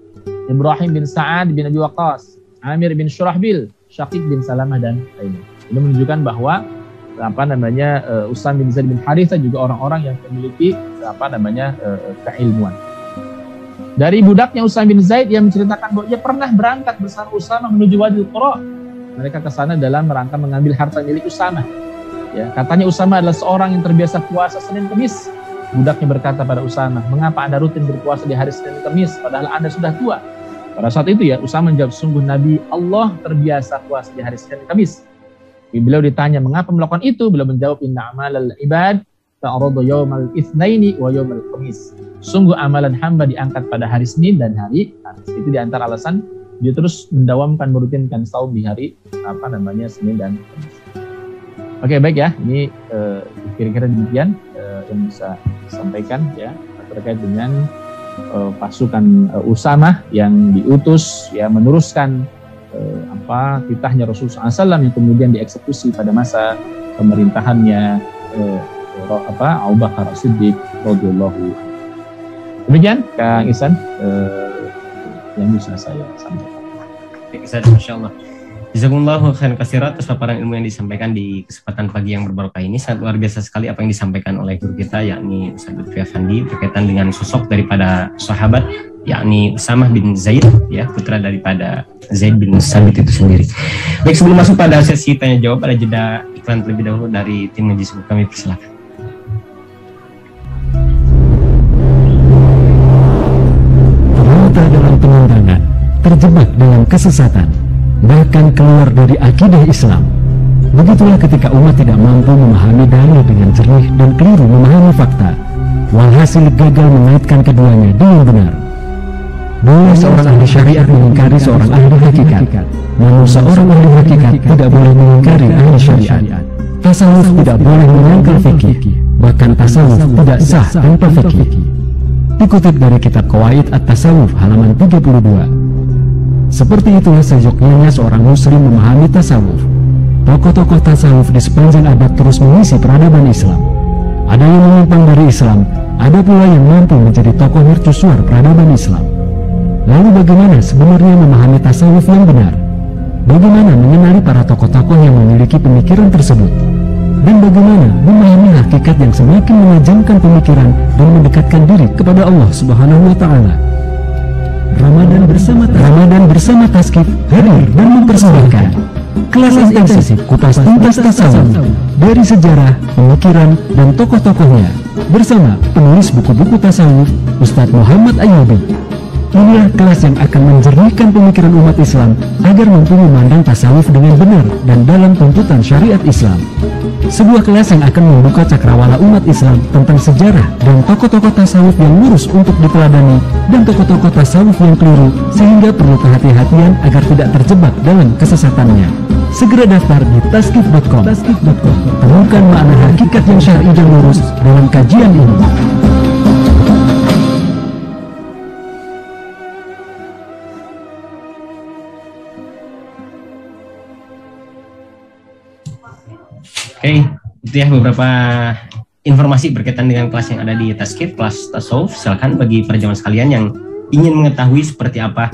Ibrahim bin Sa'ad bin Abi Waqqas, Amir bin Syurahbil, Syaqiq bin Salamah dan lainnya. Ini menunjukkan bahwa Usama bin Zaid bin Harithah juga orang-orang yang memiliki keilmuan. Dari budaknya Usama bin Zaid yang menceritakan bahwa ia pernah berangkat bersama Usama menuju Wadil Qura. Mereka ke sana dalam rangka mengambil harta milik Usama. Ya, katanya Usama adalah seorang yang terbiasa puasa Senin Kamis. Budaknya berkata pada Usama, "Mengapa Anda rutin berpuasa di hari Senin Kamis padahal Anda sudah tua?" Pada saat itu ya Usama menjawab, "Sungguh Nabi Allah terbiasa puasa di hari Senin Kamis." Beliau ditanya, "Mengapa melakukan itu?" Beliau menjawab, "Inna amalal ibad ta'aradu yaumal itsnaini wa yaumal khamis." Sungguh amalan hamba diangkat pada hari Senin dan hari Kamis. Itu di antara alasan dia terus mendawamkan merutinkan saum di hari Senin dan Kamis. Oke, baik ya. Ini kira-kira demikian yang bisa disampaikan ya terkait dengan pasukan Usama yang diutus ya meneruskan titahnya Rasulullah SAW yang kemudian dieksekusi pada masa pemerintahannya Abu Bakar As-Siddiq radhiyallahu anhu. Demikian Kang Ihsan yang bisa saya sampaikan. Baik, Ustaz, Masya Allah. Jazakumullahu khairan katsiran atas paparan ilmu yang disampaikan di kesempatan pagi yang berbarokah ini. Sangat luar biasa sekali apa yang disampaikan oleh guru kita, yakni Ustaz Lutfi Effendi, berkaitan dengan sosok daripada sahabat, yakni Usama bin Zaid, ya, putra daripada Zaid bin Sabit itu sendiri. Baik, sebelum masuk pada sesi tanya jawab, ada jeda iklan terlebih dahulu dari tim Majlis Subuh, kami persilakan. Ternyata dalam penyerangan, terjebak dalam kesesatan, bahkan keluar dari akidah Islam. Begitulah ketika umat tidak mampu memahami dalil dengan jernih dan keliru memahami fakta, walhasil gagal mengaitkan keduanya dengan benar. Boleh seorang ahli syariat mengingkari seorang ahli hakikat, namun seorang ahli hakikat tidak boleh mengingkari ahli syariat. Tasawuf tidak boleh menyangkal fikih, bahkan tasawuf tidak sah tanpa fikih. Dikutip dari kitab Qawaid At-Tasawuf halaman 32. Seperti itulah sejoknya seorang muslim memahami tasawuf. Tokoh-tokoh tasawuf di sepanjang abad terus mengisi peradaban Islam. Ada yang menyimpang dari Islam, ada pula yang mampu menjadi tokoh mercusuar peradaban Islam. Lalu bagaimana sebenarnya memahami tasawuf yang benar? Bagaimana mengenali para tokoh-tokoh yang memiliki pemikiran tersebut? Dan bagaimana memahami hakikat yang semakin menajamkan pemikiran dan mendekatkan diri kepada Allah Subhanahu wa Ta'ala? Ramadan bersama Taskif hadir dan mempersembahkan kelas intensif kupas tuntas tasawuf dari sejarah, pemikiran, dan tokoh-tokohnya bersama penulis buku-buku tasawuf Ustadz Muhammad Ayyubi. Inilah kelas yang akan menjernihkan pemikiran umat Islam agar mampu memandang tasawuf dengan benar dan dalam tuntutan syariat Islam. Sebuah kelas yang akan membuka cakrawala umat Islam tentang sejarah dan tokoh-tokoh tasawuf yang lurus untuk diteladani dan tokoh-tokoh tasawuf yang keliru sehingga perlu kehati-hatian agar tidak terjebak dalam kesesatannya. Segera daftar di taskif.com. Temukan makna hakikat yang syar'i dan lurus dalam kajian ini. Oke, itu ya beberapa informasi berkaitan dengan kelas yang ada di Tazkif, kelas tasawuf. Silakan bagi para jamaah sekalian yang ingin mengetahui seperti apa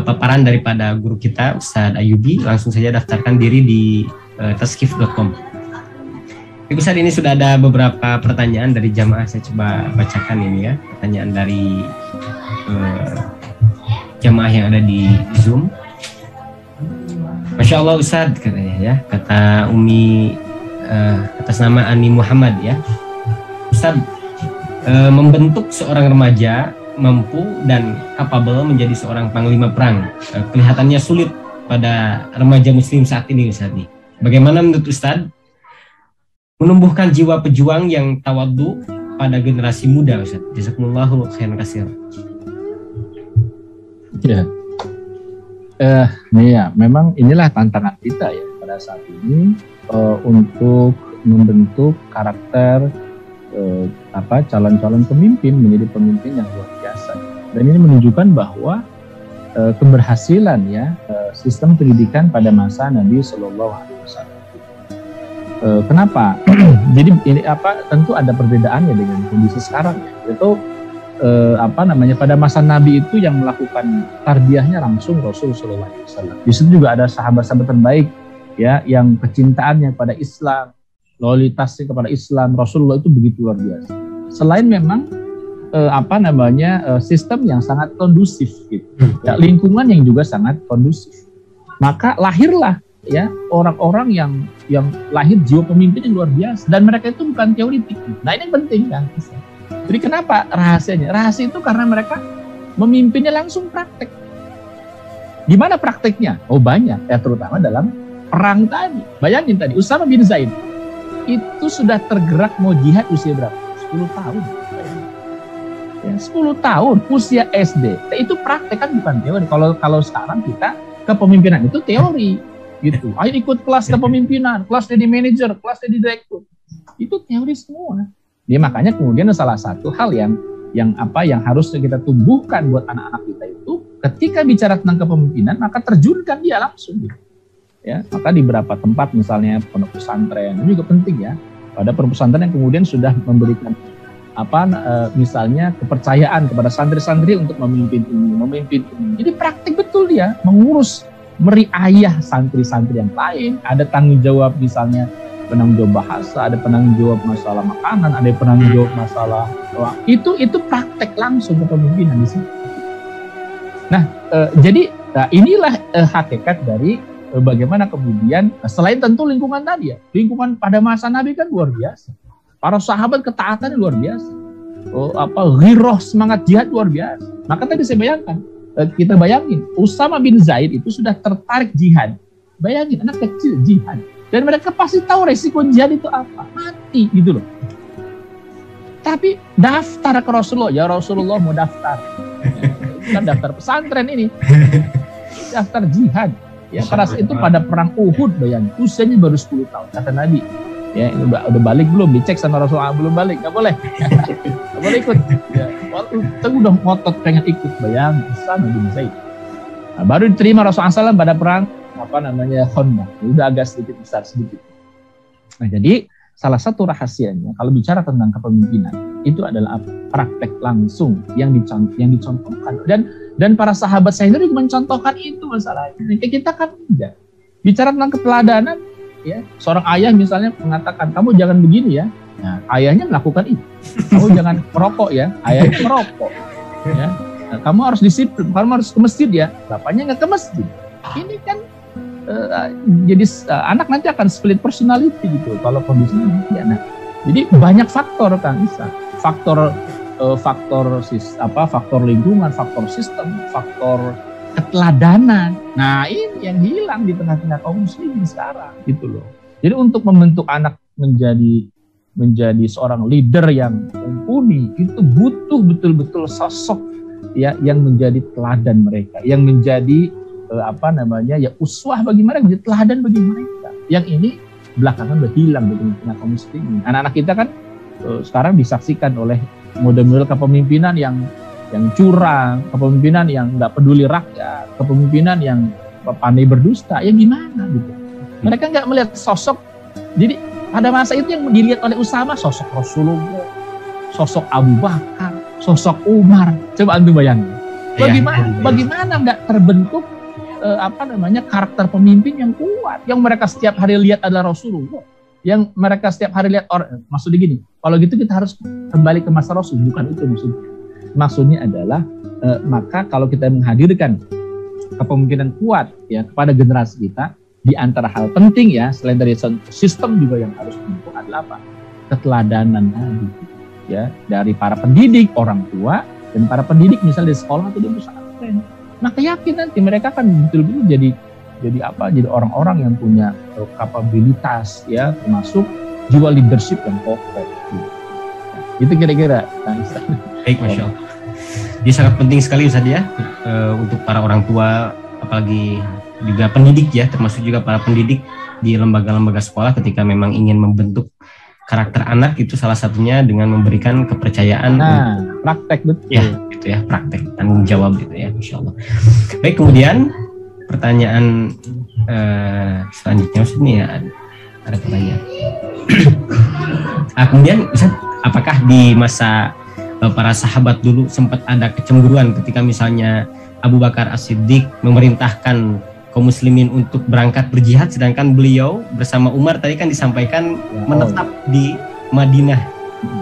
paparan daripada guru kita Ustadz Ayyubi, langsung saja daftarkan diri di tazkif.com. Ustadz, ini sudah ada beberapa pertanyaan dari jamaah, saya coba bacakan ini ya, pertanyaan dari jamaah yang ada di Zoom. Masya Allah Ustadz, katanya ya, kata Umi atas nama Ani Muhammad ya, Ustadz, membentuk seorang remaja mampu dan kapabel menjadi seorang panglima perang kelihatannya sulit pada remaja muslim saat ini Ustadz. Bagaimana menurut Ustadz menumbuhkan jiwa pejuang yang tawadhu pada generasi muda Ustadz? Jazakumullahu khairan katsir. Ya. Ya, memang inilah tantangan kita ya pada saat ini untuk membentuk karakter calon-calon pemimpin menjadi pemimpin yang luar biasa. Dan ini menunjukkan bahwa keberhasilan ya sistem pendidikan pada masa Nabi Shallallahu Alaihi Wasallam. Kenapa? Jadi ini tentu ada perbedaannya dengan kondisi sekarang ya. Itu pada masa Nabi itu yang melakukan tarbiyahnya langsung Rasul Shallallahu Alaihi Wasallam. Di situ juga ada sahabat-sahabat terbaik ya yang kecintaannya kepada Islam, loyalitasnya kepada Islam, Rasulullah itu begitu luar biasa. Selain memang sistem yang sangat kondusif gitu. Ya, lingkungan yang juga sangat kondusif. Maka lahirlah ya orang-orang yang lahir jiwa pemimpin yang luar biasa, dan mereka itu bukan teoritik. Nah, ini penting kan. Jadi kenapa rahasianya? Rahasia itu karena mereka memimpinnya langsung praktek. Gimana prakteknya? Oh banyak ya, terutama dalam perang tadi. Bayangin tadi Usama bin Zaid itu sudah tergerak mau jihad usia berapa? 10 tahun. Ya, 10 tahun usia SD. Nah, itu praktek kan bukan teori. Kalau sekarang kita kepemimpinan itu teori gitu. Ayo ikut kelas kepemimpinan, kelas jadi manajer, kelas jadi direktur. Itu teori semua. Ya, makanya kemudian salah satu hal yang harusnya kita tumbuhkan buat anak-anak kita itu ketika bicara tentang kepemimpinan maka terjunkan dia langsung gitu. Ya, maka di beberapa tempat misalnya pondok pesantren ini juga penting ya. Pada pondok pesantren yang kemudian sudah memberikan misalnya kepercayaan kepada santri-santri untuk memimpin ini. Jadi praktik betul dia mengurus meriayah santri-santri yang lain, ada tanggung jawab misalnya penanggung jawab bahasa, ada penanggung jawab masalah makanan, ada penanggung jawab masalah itu praktek langsung kepemimpinan di sini. Nah, jadi inilah hakikat dari bagaimana kemudian selain tentu lingkungan tadi ya, lingkungan pada masa Nabi kan luar biasa. Para sahabat ketaatannya luar biasa. Ghiroh semangat jihad luar biasa. Maka tadi saya bayangkan, kita bayangin Usama bin Zaid itu sudah tertarik jihad. Bayangin anak kecil jihad. Dan mereka pasti tahu resiko jihad itu apa, mati gitu loh. Tapi daftar ke Rasulullah, ya Rasulullah mau daftar. Kan daftar pesantren ini. Daftar jihad. Ya, pada perang Uhud bayangin, usianya baru 10 tahun kata Nabi. Ya, ini udah balik belum? Dicek sama Rasulullah, belum balik, nggak boleh. Nggak boleh ikut. Ya, itu udah ngotot pengen ikut, bayang Usama bin Zaid. Nah, baru diterima Rasulullah SAW pada perang Khandaq. Udah agak sedikit besar sedikit. Nah, jadi salah satu rahasianya kalau bicara tentang kepemimpinan itu adalah praktek langsung yang dicontohkan dan para sahabat saya itu mencontohkan itu masalahnya. Kita kan enggak. Bicara tentang keteladanan ya, seorang ayah misalnya mengatakan kamu jangan begini ya. Nah, ayahnya melakukan itu. Kamu jangan merokok ya. Ayahnya merokok. Ya. Nah, kamu harus disiplin, kamu harus ke masjid ya. Bapaknya nggak ke masjid. Ini kan jadi anak nanti akan split personality gitu kalau kondisinya ya. Nah, jadi banyak faktor kan bisa. Faktor lingkungan, faktor sistem, faktor keteladanan. Nah, ini yang hilang di tengah-tengah kaum muslimin sekarang gitu loh. Jadi untuk membentuk anak menjadi seorang leader yang mumpuni itu butuh betul-betul sosok ya yang menjadi teladan mereka, yang menjadi uswah bagi mereka, menjadi teladan bagi mereka. Yang ini belakangan udah hilang di tengah-tengah kaum muslimin. Anak-anak kita kan sekarang disaksikan oleh model-model kepemimpinan yang curang, kepemimpinan yang nggak peduli rakyat, kepemimpinan yang pandai berdusta, ya gimana gitu. Mereka nggak melihat sosok Jadi pada masa itu yang dilihat oleh Usama sosok Rasulullah, sosok Abu Bakar, sosok Umar. Coba antum bayangin. Bagaimana nggak terbentuk karakter pemimpin yang kuat, yang mereka setiap hari lihat adalah Rasulullah, yang mereka setiap hari lihat orang. Maksudnya gini, kalau gitu kita harus kembali ke masa Rasul, bukan itu maksudnya. Maksudnya adalah maka kalau kita menghadirkan kepemimpinan kuat ya kepada generasi kita, di antara hal penting ya selain dari sistem juga yang harus dibentuk adalah apa? Keteladanan tadi ya dari para pendidik, orang tua dan para pendidik misalnya di sekolah atau di pesantren. Maka yakin nanti mereka akan betul-betul jadi orang-orang yang punya kapabilitas ya, termasuk jiwa leadership yang kokoh. Itu kira-kira. Baik, Masya Allah. Jadi sangat penting sekali Ustaz ya untuk para orang tua, apalagi juga pendidik ya, termasuk juga para pendidik di lembaga-lembaga sekolah ketika memang ingin membentuk karakter anak, itu salah satunya dengan memberikan kepercayaan. Praktek betul. Ya, gitu ya, praktek, tanggung jawab gitu ya, Masya Allah. Baik, kemudian pertanyaan selanjutnya Ustaz nih ya, ada pertanyaan. Kemudian Ustaz, apakah di masa para sahabat dulu sempat ada kecemburuan ketika misalnya Abu Bakar As-Siddiq memerintahkan kaum muslimin untuk berangkat berjihad, sedangkan beliau bersama Umar tadi kan disampaikan menetap di Madinah,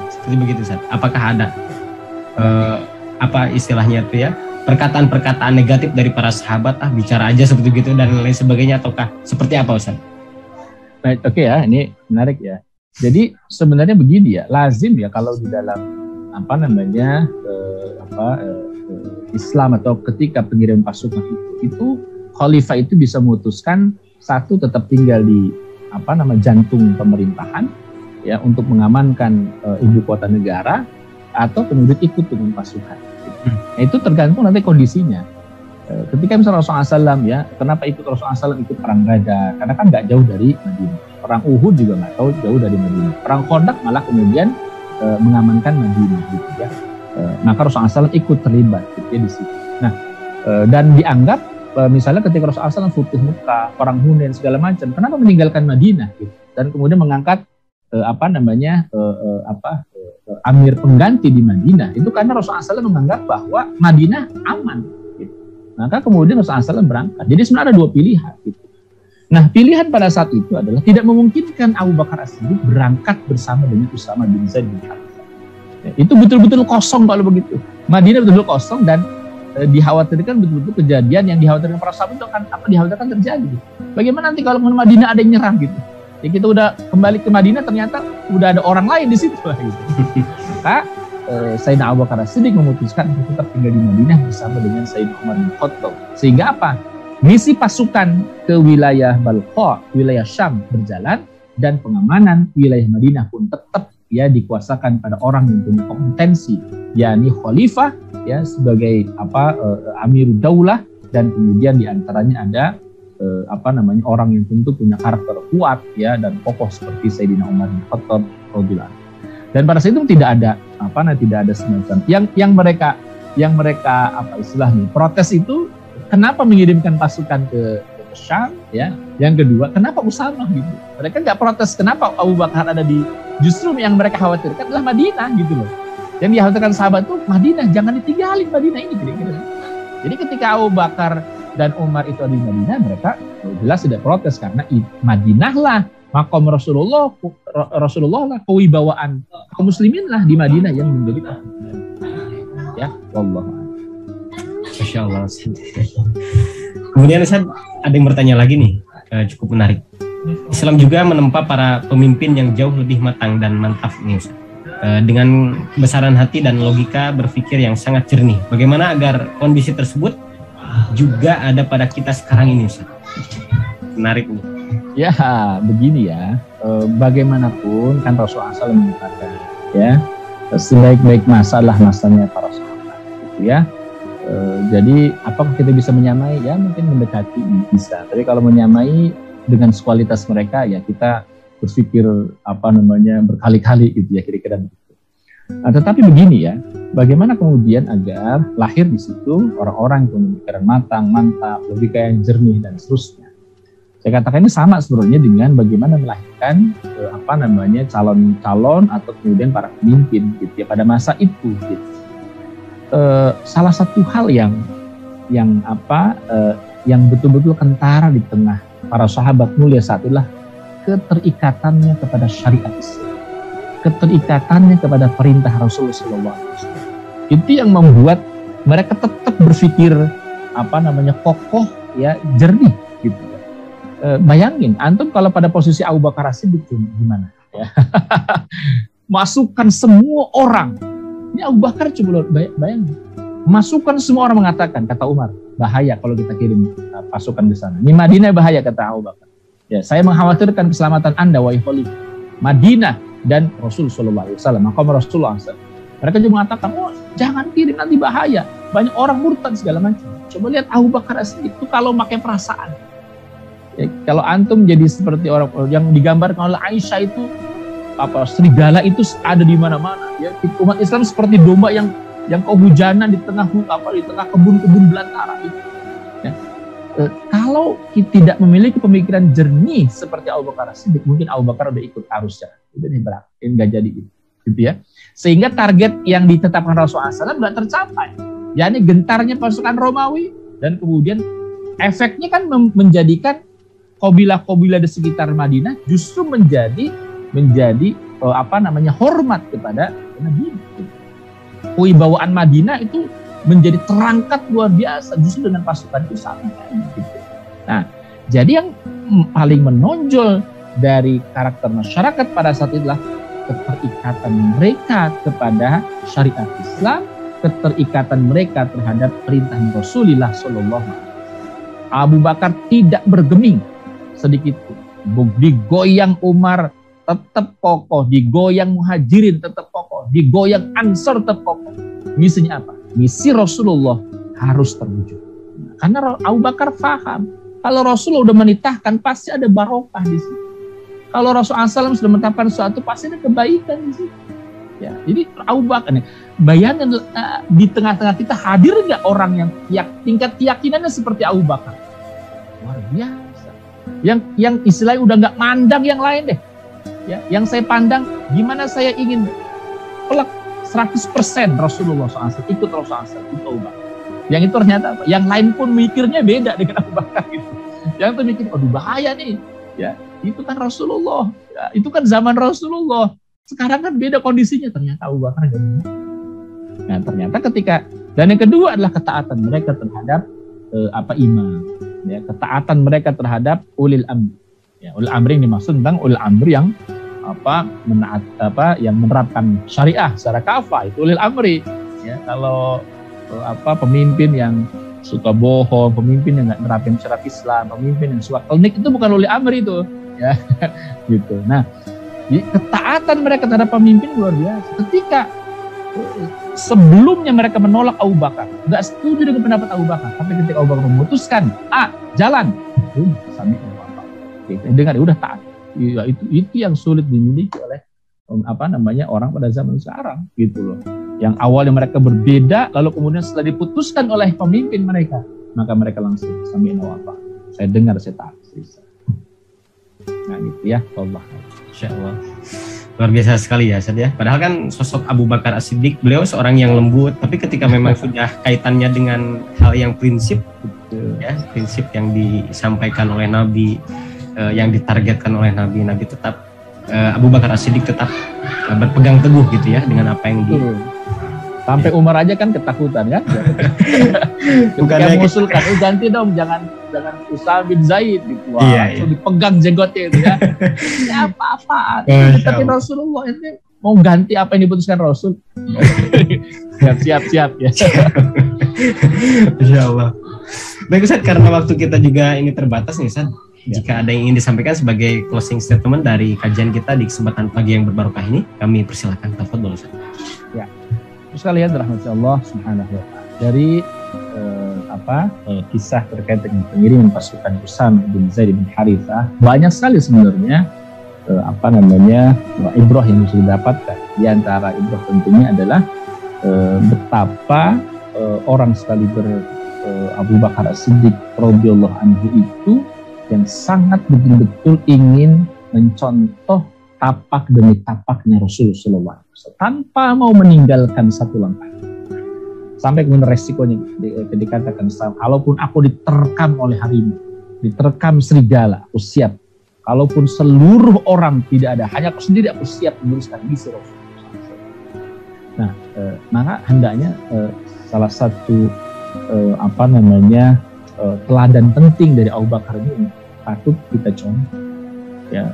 seperti begitu Ustaz? Apakah ada apa istilahnya itu ya, perkataan-perkataan negatif dari para sahabat, bicara aja seperti itu dan lain sebagainya, ataukah seperti apa Ustaz? Baik, oke ya, ini menarik ya. Jadi sebenarnya begini ya, lazim ya kalau di dalam Islam atau ketika pengiriman pasukan itu khalifah itu bisa memutuskan satu tetap tinggal di jantung pemerintahan ya untuk mengamankan ibu kota negara, atau kemudian ikut dengan pasukan. Nah, itu tergantung nanti kondisinya. Ketika misalnya Rasulullah SAW ya, kenapa ikut Rasulullah SAW ikut perang Badar? Karena kan nggak jauh dari Madinah. Perang Uhud juga nggak jauh dari Madinah. Perang Khandaq malah kemudian mengamankan Madinah gitu ya. Maka Rasulullah SAW ikut terlibat gitu ya di situ. Nah, dan dianggap misalnya ketika Rasulullah SAW Futuh Mekah, perang Hunain segala macam, kenapa meninggalkan Madinah gitu? Dan kemudian mengangkat amir pengganti di Madinah, itu karena Rasulullah SAW menganggap bahwa Madinah aman gitu. Maka kemudian Rasulullah SAW berangkat. Jadi sebenarnya ada dua pilihan gitu. Nah, pilihan pada saat itu adalah tidak memungkinkan Abu Bakar As-Siddiq berangkat bersama dengan Usama bin Zaid bin Harithah. Ya, itu betul-betul kosong kalau begitu. Madinah betul-betul kosong, dan dikhawatirkan betul-betul kejadian yang dikhawatirkan para sahabat itu akan dikhawatirkan terjadi. Gitu. Bagaimana nanti kalau Madinah ada yang nyerang gitu? Ya kita udah kembali ke Madinah, ternyata udah ada orang lain di situ lah gitu. Maka Sayyidina Abu Bakar As-Siddiq memutuskan untuk tetap tinggal di Madinah bersama dengan Sayyidina Umar bin Khattab. Sehingga apa? Misi pasukan ke wilayah Balqa, wilayah Syam berjalan, dan pengamanan wilayah Madinah pun tetap ya dikuasakan pada orang yang punya kompetensi, yakni khalifah ya sebagai Amirul Daulah, dan kemudian diantaranya ada orang yang tentu punya karakter kuat ya dan kokoh seperti Sayyidina Umar bin Khattab radhiyallahu anhu. Dan pada saat itu tidak ada semacam yang mereka istilahnya protes itu, kenapa mengirimkan pasukan ke Syam ya. Yang kedua, kenapa Usama gitu. Mereka nggak protes kenapa Abu Bakar ada di, justru yang mereka khawatirkan adalah Madinah gitu loh. Yang dikhawatirkan sahabat tuh Madinah, jangan ditinggalin Madinah ini gitu. Jadi ketika Abu Bakar dan Umar itu ada di Madinah, mereka jelas tidak protes, karena Madinah lah makom Rasulullah lah, kewibawaan kaum muslimin lah di Madinah yang menjadi ya wallahu a'lam. Masya Allah. Kemudian Ustaz, ada yang bertanya lagi nih, cukup menarik. Islam juga menempa para pemimpin yang jauh lebih matang dan mantap nih Ustaz, dengan kebesaran hati dan logika berpikir yang sangat jernih. Bagaimana agar kondisi tersebut juga ada pada kita sekarang ini Ustaz? Menarik nih. Ya begini ya, bagaimanapun kan Rasulullah SAW mengatakan ya, sebaik-baik masalah masanya para sahabat gitu ya. Jadi apakah kita bisa menyamai? Ya mungkin mendekati bisa, tapi kalau menyamai dengan kualitas mereka ya kita berpikir berkali-kali gitu ya, kira-kira begitu. Nah, tetapi begini ya, bagaimana kemudian agar lahir di situ orang-orang yang punya pikiran matang, mantap, logika yang jernih dan seterusnya. Saya katakan ini sama sebenarnya dengan bagaimana melahirkan calon-calon atau kemudian para pemimpin gitu ya pada masa itu. Gitu. Salah satu hal yang betul-betul kentara di tengah para sahabat mulia saat itulah keterikatannya kepada syariat Islam, keterikatannya kepada perintah Rasulullah SAW. Itu yang membuat mereka tetap berpikir kokoh ya, jernih gitu. Bayangin antum kalau pada posisi Abu Bakar As-Siddiq gimana ya. Masukkan semua orang. Ini Abu Bakar coba bayangin. Masukkan semua orang mengatakan, kata Umar, bahaya kalau kita kirim pasukan ke sana. Ini Madinah bahaya, kata Abu Bakar. Ya, saya mengkhawatirkan keselamatan Anda wahai khalifah. Madinah dan Rasul sallallahu alaihi wasallam, maqam Rasulullah SAW. Mereka juga mengatakan, oh jangan kirim nanti bahaya. Banyak orang murtad segala macam. Coba lihat Abu Bakar As-Siddiq itu kalau pakai perasaan. Ya, kalau antum jadi seperti orang yang digambarkan oleh Aisyah itu, serigala itu ada di mana-mana. Ya, umat Islam seperti domba yang kehujanan di tengah kebun-kebun belantara itu. Ya. Kalau kita tidak memiliki pemikiran jernih seperti Abu Bakar As-Siddiq, mungkin Abu Bakar udah ikut arusnya. Itu nggak jadi gitu ya. Sehingga target yang ditetapkan Rasulullah SAW nggak tercapai. yakni gentarnya pasukan Romawi, dan kemudian efeknya kan menjadikan kabilah-kabilah di sekitar Madinah justru menjadi hormat kepada Nabi. Kewibawaan Madinah itu menjadi terangkat luar biasa justru dengan pasukan itu sampai gitu. Nah, jadi yang paling menonjol dari karakter masyarakat pada saat itulah keterikatan mereka kepada syariat Islam, keterikatan mereka terhadap perintah Rasulullah Shallallahu Alaihi Wasallam. Abu Bakar tidak bergeming sedikit pun. Digoyang Umar tetap kokoh, digoyang Muhajirin tetap kokoh, digoyang Ansor tetap kokoh. Misinya apa? Misi Rasulullah harus terwujud. Karena Abu Bakar paham kalau Rasulullah sudah menitahkan pasti ada barokah di situ. Kalau Rasulullah SAW sudah menetapkan sesuatu pasti ada kebaikan di situ. Ya, jadi Abu Bakar nih, bayangin di tengah-tengah kita hadir nggak orang yang tingkat keyakinannya seperti Abu Bakar? Luar biasa. Yang istilahnya udah nggak mandang yang lain deh. Ya, yang saya pandang gimana saya ingin pelak 100% Rasulullah SAW, ikut Rasulullah SAW, itu Abu Bakar. Yang itu ternyata apa? Yang lain pun mikirnya beda dengan Abu Bakar gitu. Yang itu mikir, aduh bahaya nih. Ya, itu kan Rasulullah. Ya, itu kan zaman Rasulullah. Sekarang kan beda kondisinya. Ternyata Abu Bakar enggak benar. Nah, ternyata dan yang kedua adalah ketaatan mereka terhadap imam. Ya, ketaatan mereka terhadap ulil amri. Ya, ulil amri ini maksud tentang ulil amri yang yang menerapkan syariah secara kafah, itu ulil amri. Ya, kalau pemimpin yang suka bohong, pemimpin yang nggak nerapin syariat Islam, pemimpin yang suka klinik, itu bukan ulil amri itu, ya, gitu. Nah, ketaatan mereka terhadap pemimpin luar biasa. Ketika sebelumnya mereka menolak Abu Bakar, nggak setuju dengan pendapat Abu Bakar, tapi ketika Abu Bakar memutuskan, jalan, sambil apa, dengar, udah taat. Ya, itu yang sulit dimiliki oleh orang pada zaman sekarang, gitu loh. Yang awalnya mereka berbeda, lalu kemudian setelah diputuskan oleh pemimpin mereka, maka mereka langsung sami'na wa ata'na. Saya dengar, saya taat. Nah gitu ya, Allah. Insyaallah. Luar biasa sekali ya, Ustaz ya. Padahal kan sosok Abu Bakar As-Siddiq, beliau seorang yang lembut, tapi ketika memang sudah kaitannya dengan hal yang prinsip, ya, prinsip yang disampaikan oleh Nabi, yang ditargetkan oleh Nabi tetap Abu Bakar As-Siddiq tetap berpegang teguh gitu ya dengan apa yang sampai Umar aja kan ketakutan kan. Bukan mengusulkan, ganti dong, jangan Usama bin Zaid gitu. Wah, iya. Dipegang jenggotnya itu ya. Ini apa-apa. Tapi Rasulullah ini mau ganti apa yang diputuskan Rasul. Siap ya. Insyaallah. Baik Ustaz, karena waktu kita juga ini terbatas nih Ustaz. Jika ada yang ingin disampaikan sebagai closing statement dari kajian kita di kesempatan pagi yang berbarokah ini, kami persilakan. Tafadhol Ustaz. Ya. Sekalian rahmat Allah Subhanahu wa taala. Dari kisah terkait dengan pengiriman pasukan Usama bin Zaid bin Harithah, banyak sekali sebenarnya ibrah yang bisa didapatkan. Di antara ibrah tentunya adalah betapa orang sekali Abu Bakar As-Siddiq radhiyallahu anhu itu yang sangat betul-betul ingin mencontoh tapak demi tapaknya Rasulullah SAW tanpa mau meninggalkan satu langkah. Sampai kemudian resikonya dikatakan, kalaupun aku diterkam oleh harimau, diterkam serigala, aku siap. Kalaupun seluruh orang tidak ada, hanya aku sendiri, aku siap meneruskan misi Rasulullah SAW. Nah, maka hendaknya salah satu teladan penting dari Abu Bakar ini patut kita contoh. Ya,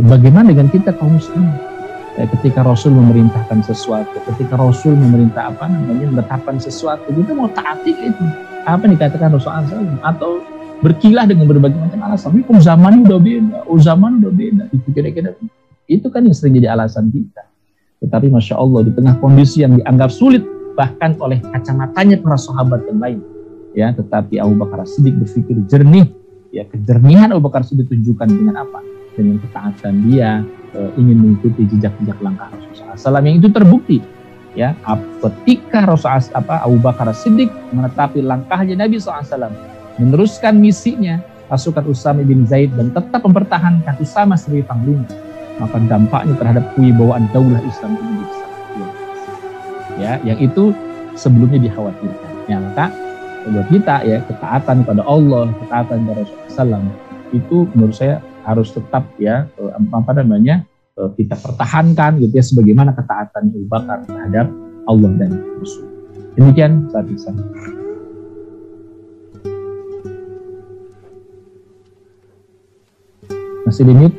bagaimana dengan kita kaum muslimin? Ketika Rasul memerintahkan sesuatu, ketika Rasul memerintah menetapkan sesuatu, kita mau taati itu. Apa yang dikatakan Rasulullah SAW? Atau berkilah dengan berbagai macam alasan. Ini zaman udah beda, itu kira-kira. Itu kan yang sering jadi alasan kita. Tetapi Masya Allah, di tengah kondisi yang dianggap sulit, bahkan oleh kacamatanya para sahabat yang lain, ya, tetapi Abu Bakar Siddiq berpikir jernih. Ya, kejernihan Abu Bakar Siddiq ditunjukkan dengan apa? Dengan ketaatan dia ingin mengikuti jejak-jejak langkah Rasulullah SAW yang itu terbukti. Ya, ketika Abu Bakar Siddiq menetapi langkahnya Nabi SAW, meneruskan misinya pasukan Usama bin Zaid dan tetap mempertahankan Usama sebagai panglima, maka dampaknya terhadap kewibawaan daulah Islam ini besar. Ya, yang itu sebelumnya dikhawatirkan. Ya, maka buat kita ya, ketaatan pada Allah, ketaatan pada Rasulullah SAW itu menurut saya harus tetap ya kita pertahankan gitu ya, sebagaimana ketaatan Abu Bakar terhadap Allah dan Rasul. Demikian saat ini. Masih limit.